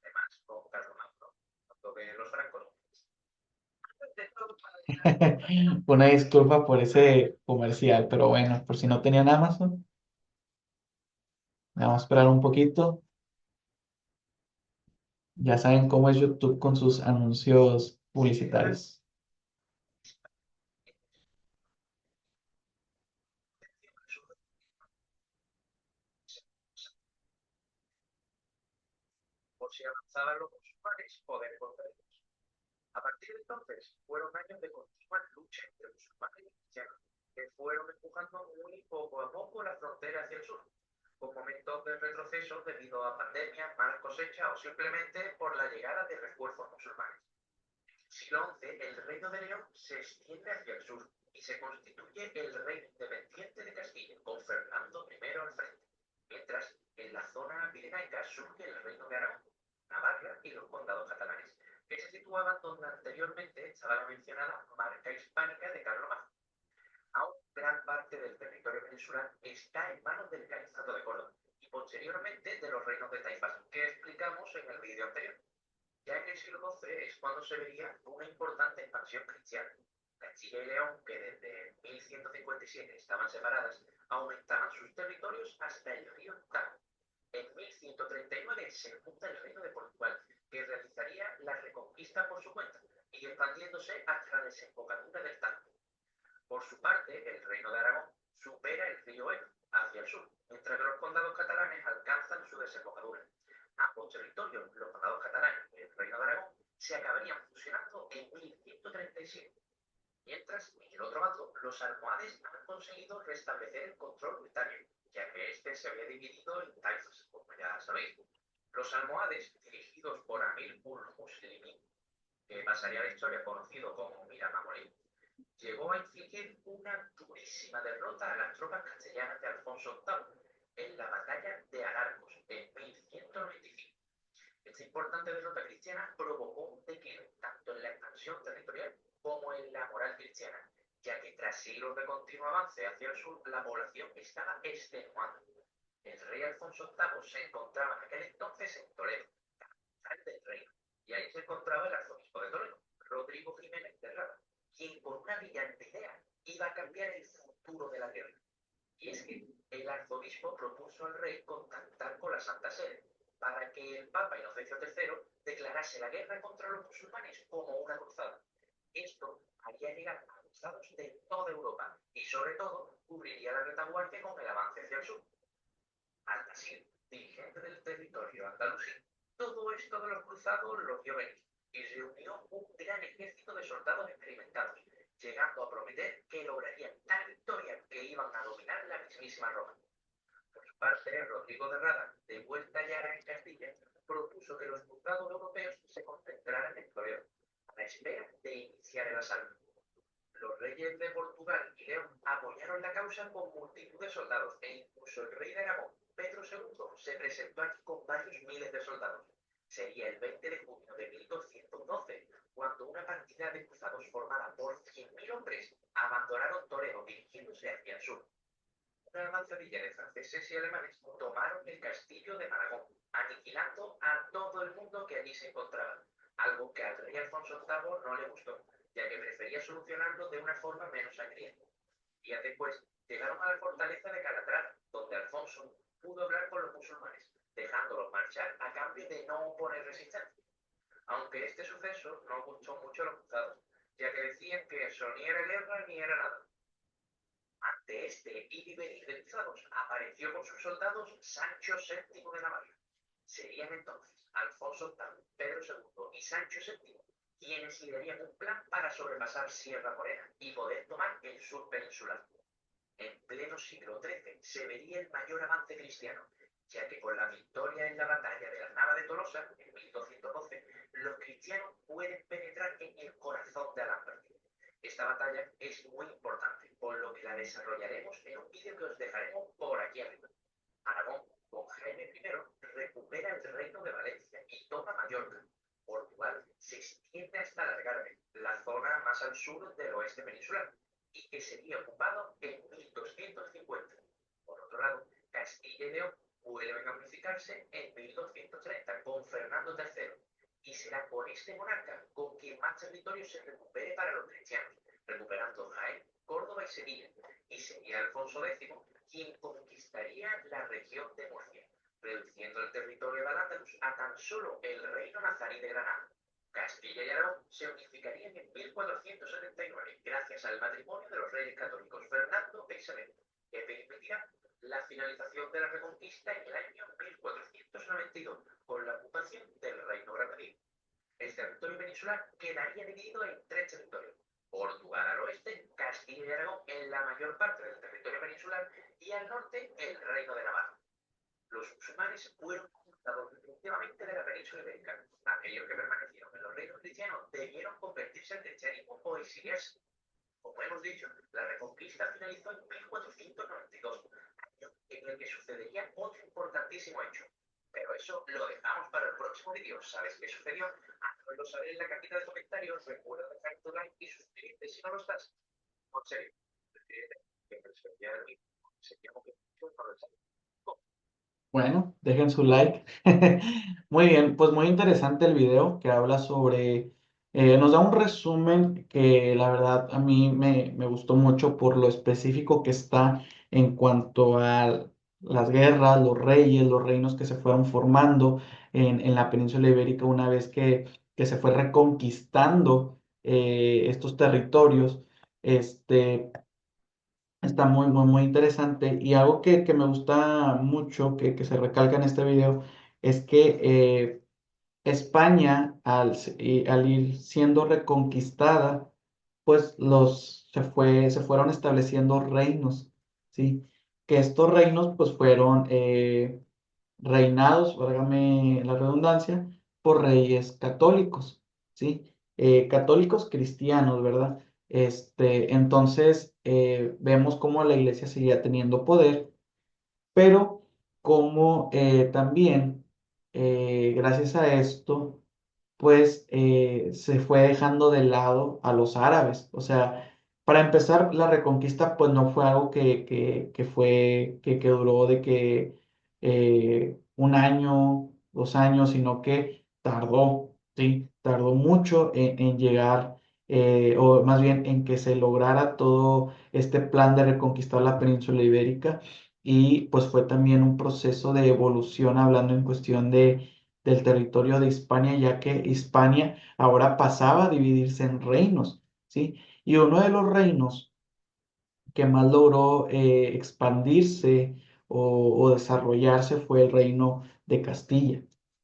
[SPEAKER 2] Además, con Carlomagno, cuando que los francos.
[SPEAKER 1] Una disculpa por ese comercial, pero bueno, por si no tenían Amazon, vamos a esperar un poquito. Ya saben cómo es YouTube con sus anuncios publicitarios.
[SPEAKER 2] Por si avanzaban los musulmanes, poder contra. A partir de entonces, fueron años de continua lucha entre musulmanes y cristianos, que fueron empujando muy poco a poco la frontera hacia el sur, con momentos de retroceso debido a pandemias, malas cosechas o simplemente por la llegada de refuerzos musulmanes. En el siglo XI, el reino de León se extiende hacia el sur y se constituye el reino independiente de Castilla, con Fernando I al frente, mientras en la zona pirenaica surge el reino de Aragón, Navarra y los condados catalanes, que se situaban donde anteriormente estaba la mencionada marca hispánica de Carlomagno. Aún gran parte del territorio peninsular está en manos del Califato de Córdoba y posteriormente de los reinos de Taifas, que explicamos en el vídeo anterior. Ya en el siglo XII es cuando se vería una importante expansión cristiana. Castilla y León, que desde 1157 estaban separadas, aumentaban sus territorios hasta el río Tajo. En 1130 se funda el Reino de Portugal, que realizaría la reconquista por su cuenta y expandiéndose hasta la desembocadura del Tajo. Por su parte, el Reino de Aragón supera el río Ebro hacia el sur, mientras que los condados catalanes alcanzan su desembocadura. Ambos territorios, los condados catalanes y el Reino de Aragón, se acabarían fusionando en 1137. Mientras, en el otro bando, los almohades han conseguido restablecer el control británico, ya que este se había dividido en taifas, como ya sabéis. Los almohades, dirigidos por Amir ul-Muslimi, que pasaría a la historia conocido como Mira Mamolín, llegó a infligir una durísima derrota a las tropas castellanas de Alfonso VIII en la batalla de Alarcos en 1195. Esta importante derrota cristiana provocó un declive tanto en la expansión territorial como en la moral cristiana, ya que tras siglos de continuo avance hacia el sur, la población estaba extenuada. El rey Alfonso VIII se encontraba en aquel entonces en Toledo, capital del reino, y ahí se encontraba el arzobispo de Toledo, Rodrigo Jiménez de Rada, quien con una brillante idea iba a cambiar el futuro de la guerra. Y es que el arzobispo propuso al rey contactar con la Santa Sede para que el Papa Inocencio III declarase la guerra contra los musulmanes como una cruzada. Esto haría llegar a cruzados de toda Europa y sobre todo cubriría la retaguardia con el avance hacia el sur. Al-Nasir, dirigente del territorio andalusí, todo esto de los cruzados lo vio venir y reunió un gran ejército de soldados experimentados, llegando a prometer que lograrían tal victoria que iban a dominar la mismísima Roma. Por su parte, Rodrigo de Rada, de vuelta ya en Castilla, propuso que los cruzados europeos se concentraran en Toledo, a la espera de iniciar el asalto. Los reyes de Portugal y León apoyaron la causa con multitud de soldados e incluso el rey de Aragón, Pedro II, se presentó aquí con varios miles de soldados. Sería el 20 de junio de 1212 cuando una partida de cruzados formada por 100.000 hombres abandonaron Toledo dirigiéndose hacia el sur. Una avanzadilla de franceses y alemanes tomaron el castillo de Maragón, aniquilando a todo el mundo que allí se encontraba, algo que al rey Alfonso VIII no le gustó, ya que prefería solucionarlo de una forma menos sangrienta. Días después llegaron a la fortaleza de Calatrava, donde Alfonso pudo hablar con los musulmanes, dejándolos marchar a cambio de no oponer resistencia. Aunque este suceso no gustó mucho a los cruzados, ya que decían que eso ni era guerra ni era nada. Ante este ir y venir de cruzados, apareció con sus soldados Sancho VII de Navarra. Serían entonces Alfonso VIII, Pedro II y Sancho VII quienes liderarían un plan para sobrepasar Sierra Morena y poder tomar el sur peninsular. En pleno siglo XIII se vería el mayor avance cristiano, ya que con la victoria en la batalla de la Nava de Tolosa, en 1212, los cristianos pueden penetrar en el corazón de Al-Ámbar. Esta batalla es muy importante, por lo que la desarrollaremos en un vídeo que os dejaremos por aquí arriba. Aragón, con Jaime I, recupera el reino de Valencia y toma Mallorca. Portugal se extiende hasta el Algarve, la zona más al sur del oeste peninsular, y que sería ocupado en 1250. Por otro lado, Castilla y León vuelven a unificarse en 1230 con Fernando III, y será con este monarca con quien más territorio se recupere para los cristianos, recuperando Jaén, Córdoba y Sevilla, y sería Alfonso X quien conquistaría la región de Murcia, reduciendo el territorio de Al-Ándalus a tan solo el reino nazarí de Granada. Castilla y Aragón se unificarían en 1479 gracias al matrimonio de los reyes católicos Fernando e Isabel, que permitirá la finalización de la reconquista en el año 1492 con la ocupación del reino granadino. El territorio peninsular quedaría dividido en tres territorios: Portugal al oeste, Castilla y Aragón en la mayor parte del territorio peninsular y al norte el reino de Navarra. Los musulmanes fueron expulsados definitivamente de la península ibérica. Aquellos que permanecieron en los reinos cristianos debieron convertirse al cristianismo o exiliarse. Como hemos dicho, la reconquista finalizó en 1492, año en el que sucedería otro importantísimo hecho. Pero eso lo dejamos para el próximo vídeo. ¿Sabes qué sucedió? Haznoslo saber en la cajita de comentarios. Recuerda dejar tu like y suscribirte si no lo estás. En serio, suscríbete, que me sorprende a mí. Seguimos que no lo sabes.
[SPEAKER 1] Bueno, dejen su like. Muy bien, pues muy interesante el video que habla sobre, nos da un resumen que la verdad a mí me gustó mucho por lo específico que está en cuanto al las guerras, los reyes, los reinos que se fueron formando en la península ibérica una vez que se fue reconquistando estos territorios. Este, Está muy interesante. Y algo que me gusta mucho, que se recalca en este video, es que España, al ir siendo reconquistada, pues se fueron estableciendo reinos, ¿sí? Que estos reinos pues fueron reinados, válgame la redundancia, por reyes católicos, ¿sí? Católicos cristianos, ¿verdad? Entonces, vemos cómo la iglesia seguía teniendo poder, pero como también, gracias a esto, pues se fue dejando de lado a los árabes. O sea, para empezar, la reconquista pues no fue algo que duró de que un año, 2 años, sino que tardó, ¿sí? Tardó mucho en llegar, o más bien en que se lograra todo este plan de reconquistar la península ibérica. Y pues fue también un proceso de evolución hablando en cuestión del territorio de Hispania, ya que Hispania ahora pasaba a dividirse en reinos, ¿sí? Y uno de los reinos que más logró expandirse o desarrollarse fue el reino de Castilla,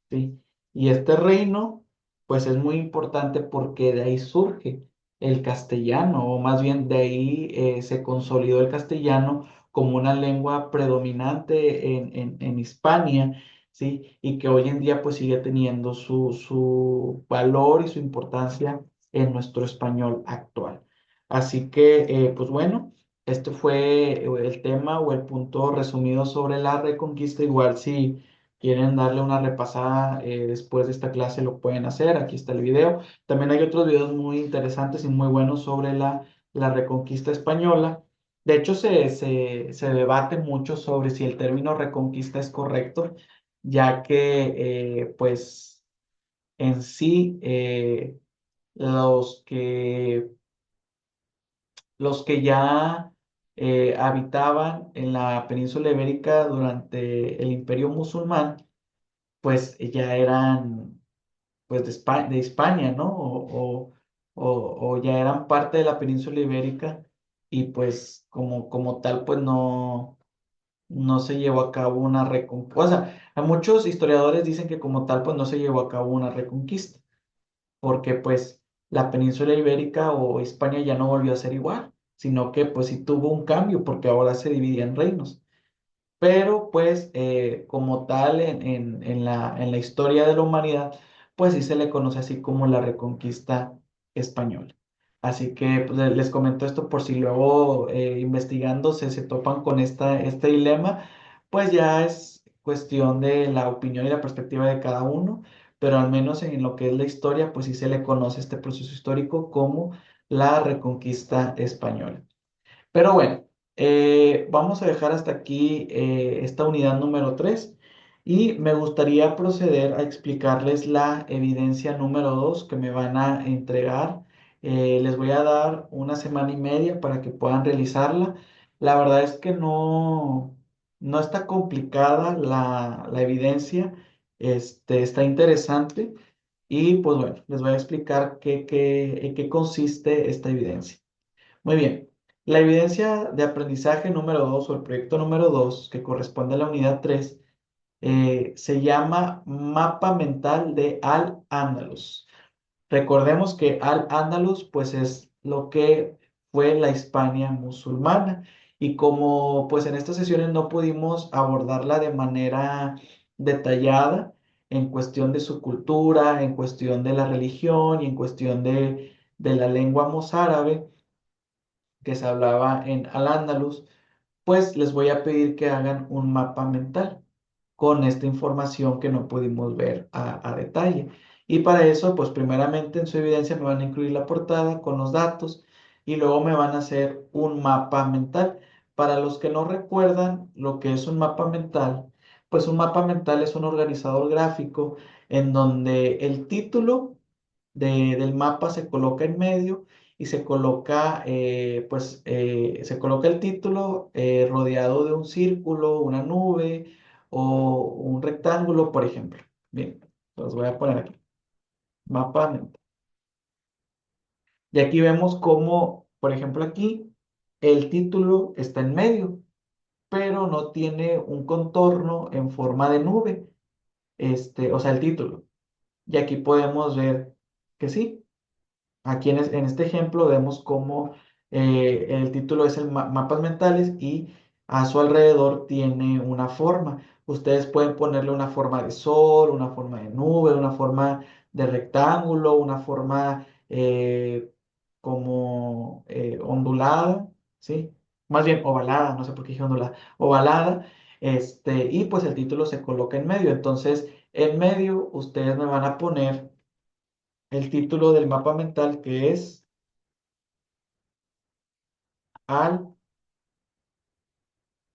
[SPEAKER 1] ¿sí? Y este reino, pues es muy importante porque de ahí surge el castellano, o más bien de ahí se consolidó el castellano como una lengua predominante en Hispania, ¿sí? Y que hoy en día pues sigue teniendo su valor y su importancia en nuestro español actual. Así que, pues bueno. Este fue el tema o el punto resumido sobre la reconquista. Igual si quieren darle una repasada después de esta clase lo pueden hacer. Aquí está el video. También hay otros videos muy interesantes y muy buenos sobre la reconquista española. De hecho, se debate mucho sobre si el término reconquista es correcto, ya que pues en sí los que los que ya habitaban en la península ibérica durante el Imperio musulmán, pues ya eran pues de España, ¿no? O ya eran parte de la península ibérica y pues como tal, pues no se llevó a cabo una reconquista. O sea, a muchos historiadores dicen que como tal, pues no se llevó a cabo una reconquista porque pues la península ibérica o España ya no volvió a ser igual, sino que pues sí tuvo un cambio porque ahora se dividía en reinos. Pero pues como tal en la historia de la humanidad, pues sí se le conoce así como la Reconquista española. Así que pues, les comento esto por si luego investigando se topan con este dilema, pues ya es cuestión de la opinión y la perspectiva de cada uno, pero al menos en lo que es la historia, pues sí se le conoce este proceso histórico como la Reconquista española. Pero bueno, vamos a dejar hasta aquí esta unidad número 3 y me gustaría proceder a explicarles la evidencia número 2 que me van a entregar. Les voy a dar una semana y media para que puedan realizarla. La verdad es que no está complicada la evidencia, está interesante y pues bueno, les voy a explicar en qué consiste esta evidencia. Muy bien. La evidencia de aprendizaje número 2 o el proyecto número 2 que corresponde a la unidad 3, se llama Mapa Mental de Al-Ándalus. Recordemos que Al-Ándalus pues es lo que fue la Hispania musulmana y como pues en estas sesiones no pudimos abordarla de manera detallada en cuestión de su cultura, en cuestión de la religión y en cuestión de la lengua mozárabe, que se hablaba en Al-Ándalus, pues les voy a pedir que hagan un mapa mental con esta información que no pudimos ver a detalle. Y para eso, pues primeramente en su evidencia me van a incluir la portada con los datos y luego me van a hacer un mapa mental. Para los que no recuerdan lo que es un mapa mental, pues un mapa mental es un organizador gráfico en donde el título del mapa se coloca en medio y se coloca, se coloca el título rodeado de un círculo, una nube o un rectángulo, por ejemplo. Bien, los voy a poner aquí. Mapa mental. Y aquí vemos cómo, por ejemplo, aquí el título está en medio, pero no tiene un contorno en forma de nube, o sea, el título. Y aquí podemos ver que sí. Aquí en este ejemplo vemos cómo el título es el mapas mentales y a su alrededor tiene una forma. Ustedes pueden ponerle una forma de sol, una forma de nube, una forma de rectángulo, una forma como ondulada, ¿sí? Más bien ovalada, no sé por qué dije ondulada, ovalada, y pues el título se coloca en medio. Entonces, en medio ustedes me van a poner el título del mapa mental que es al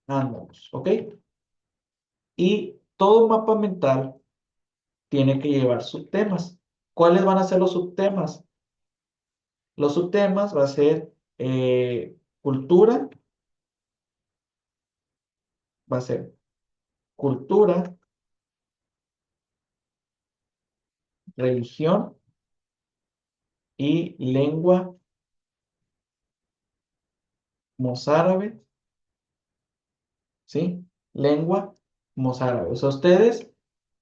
[SPEAKER 1] Andaluz, ¿ok? Y todo mapa mental tiene que llevar subtemas. ¿Cuáles van a ser los subtemas? Los subtemas va a ser cultura, va a ser cultura, religión y lengua mozárabe, ¿sí? Lengua mozárabe. O sea, ustedes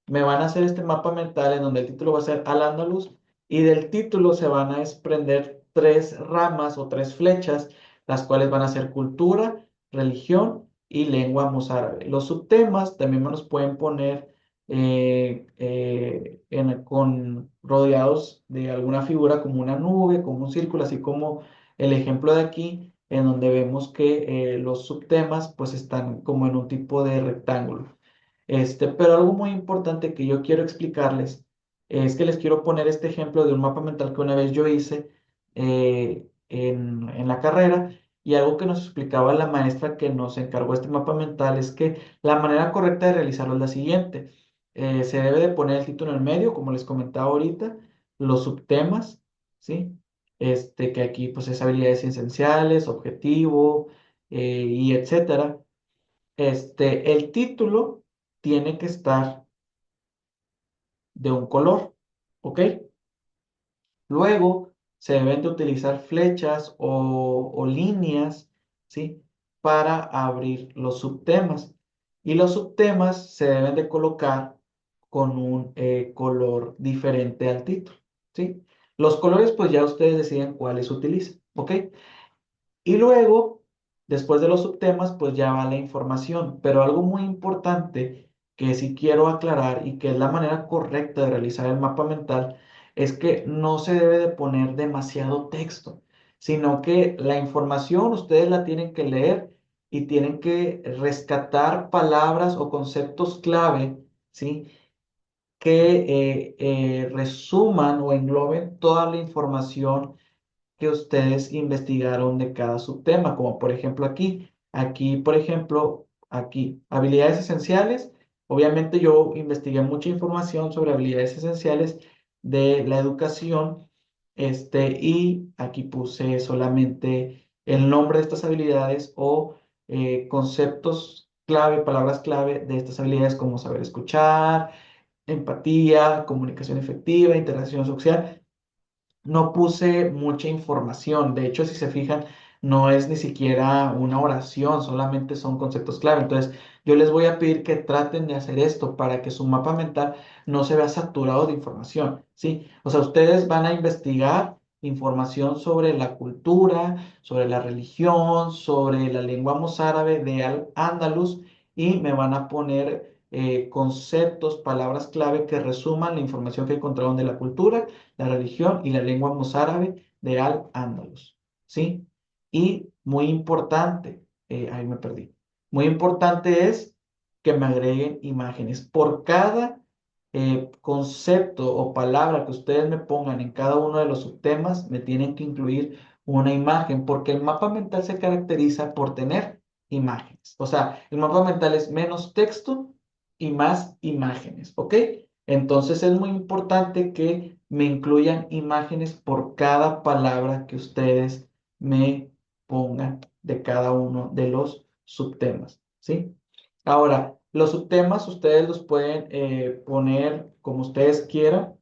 [SPEAKER 1] me van a hacer este mapa mental en donde el título va a ser Al-Ándalus y del título se van a desprender tres ramas o tres flechas, las cuales van a ser cultura, religión y lengua mozárabe. Los subtemas también me los pueden poner con rodeados de alguna figura como una nube, como un círculo, así como el ejemplo de aquí, en donde vemos que los subtemas pues están como en un tipo de rectángulo. Pero algo muy importante que yo quiero explicarles es que les quiero poner este ejemplo de un mapa mental que una vez yo hice en la carrera y algo que nos explicaba la maestra que nos encargó este mapa mental es que la manera correcta de realizarlo es la siguiente. Se debe de poner el título en el medio, como les comentaba ahorita, los subtemas, ¿sí? Que aquí pues es habilidades esenciales, objetivo y etcétera. El título tiene que estar de un color, ¿ok? Luego se deben de utilizar flechas o líneas, ¿sí? Para abrir los subtemas. Y los subtemas se deben de colocar con un color diferente al título, ¿sí? Los colores, pues ya ustedes deciden cuáles utilizan, ¿ok? Y luego, después de los subtemas, pues ya va la información. Pero algo muy importante que sí quiero aclarar y que es la manera correcta de realizar el mapa mental es que no se debe de poner demasiado texto, sino que la información ustedes la tienen que leer y tienen que rescatar palabras o conceptos clave, ¿sí? Que resuman o engloben toda la información que ustedes investigaron de cada subtema, como por ejemplo por ejemplo, aquí, habilidades esenciales. Obviamente yo investigué mucha información sobre habilidades esenciales de la educación, y aquí puse solamente el nombre de estas habilidades o conceptos clave, palabras clave de estas habilidades como saber escuchar, empatía, comunicación efectiva, interacción social. No puse mucha información. De hecho, si se fijan, no es ni siquiera una oración, solamente son conceptos clave. Entonces, yo les voy a pedir que traten de hacer esto para que su mapa mental no se vea saturado de información, ¿sí? O sea, ustedes van a investigar información sobre la cultura, sobre la religión, sobre la lengua mozárabe de Al-Ándalus y me van a poner conceptos, palabras clave que resuman la información que encontraron de la cultura, la religión y la lengua mozárabe de Al-Ándalus, ¿sí? Y muy importante, ahí me perdí, muy importante es que me agreguen imágenes. Por cada concepto o palabra que ustedes me pongan en cada uno de los subtemas, me tienen que incluir una imagen, porque el mapa mental se caracteriza por tener imágenes. O sea, el mapa mental es menos texto y más imágenes, ¿ok? Entonces es muy importante que me incluyan imágenes por cada palabra que ustedes me pongan de cada uno de los subtemas, ¿sí? Ahora, los subtemas ustedes los pueden poner como ustedes quieran,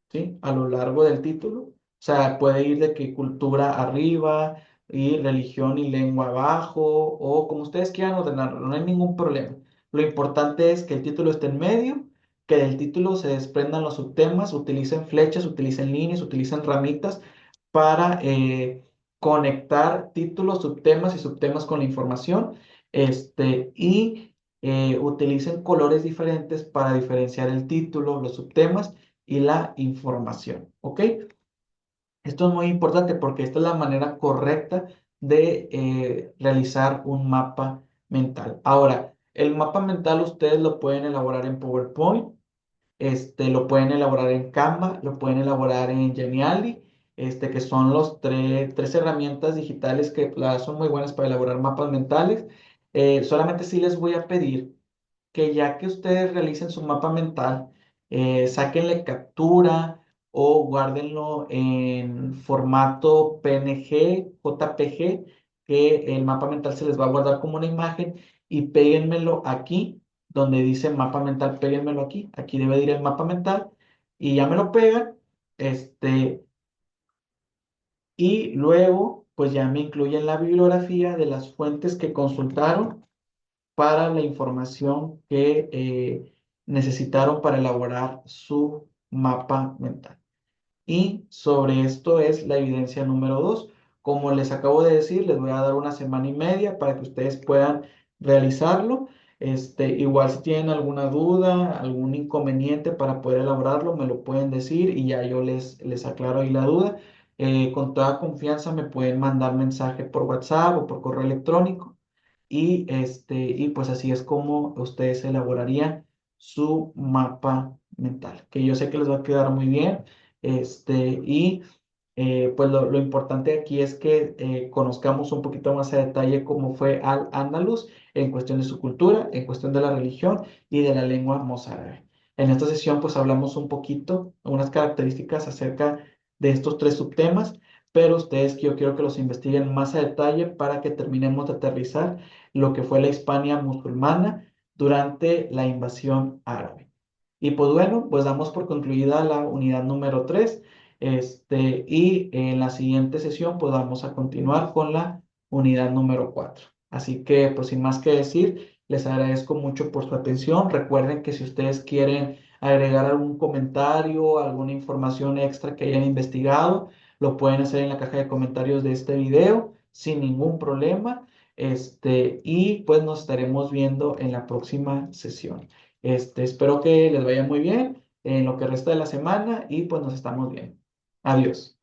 [SPEAKER 1] ¿sí? A lo largo del título. O sea, puede ir de que cultura arriba y religión y lengua abajo, o como ustedes quieran ordenarlo, no hay ningún problema. Lo importante es que el título esté en medio, que del título se desprendan los subtemas, utilicen flechas, utilicen líneas, utilicen ramitas para conectar títulos, subtemas y subtemas con la información, y utilicen colores diferentes para diferenciar el título, los subtemas y la información, ¿ok? Esto es muy importante porque esta es la manera correcta de realizar un mapa mental. Ahora, el mapa mental ustedes lo pueden elaborar en PowerPoint, lo pueden elaborar en Canva, lo pueden elaborar en Geniali, que son los tres herramientas digitales que son muy buenas para elaborar mapas mentales. Solamente sí les voy a pedir que ya que ustedes realicen su mapa mental, sáquenle captura o guárdenlo en formato PNG, JPG, que el mapa mental se les va a guardar como una imagen y péguenmelo aquí, donde dice mapa mental, péguenmelo aquí, aquí debe de ir el mapa mental y ya me lo pegan, y luego pues ya me incluyen la bibliografía de las fuentes que consultaron para la información que necesitaron para elaborar su mapa mental. Y sobre esto es la evidencia número 2. Como les acabo de decir, les voy a dar una semana y media para que ustedes puedan realizarlo. Igual si tienen alguna duda, algún inconveniente para poder elaborarlo, me lo pueden decir y ya yo les aclaro ahí la duda. Con toda confianza me pueden mandar mensaje por WhatsApp o por correo electrónico y pues así es como ustedes elaborarían su mapa mental, que yo sé que les va a quedar muy bien. Y pues lo importante aquí es que conozcamos un poquito más a detalle cómo fue Al-Ándalus en cuestión de su cultura, en cuestión de la religión y de la lengua mozárabe. En esta sesión pues hablamos un poquito, unas características acerca de estos tres subtemas, pero ustedes yo quiero que los investiguen más a detalle para que terminemos de aterrizar lo que fue la Hispania musulmana durante la invasión árabe. Y pues bueno, pues damos por concluida la unidad número 3, y en la siguiente sesión pues vamos a continuar con la unidad número 4. Así que pues sin más que decir, les agradezco mucho por su atención. Recuerden que si ustedes quieren agregar algún comentario, alguna información extra que hayan investigado, lo pueden hacer en la caja de comentarios de este video sin ningún problema. Y pues nos estaremos viendo en la próxima sesión. Espero que les vaya muy bien en lo que resta de la semana y pues nos estamos viendo. Adiós.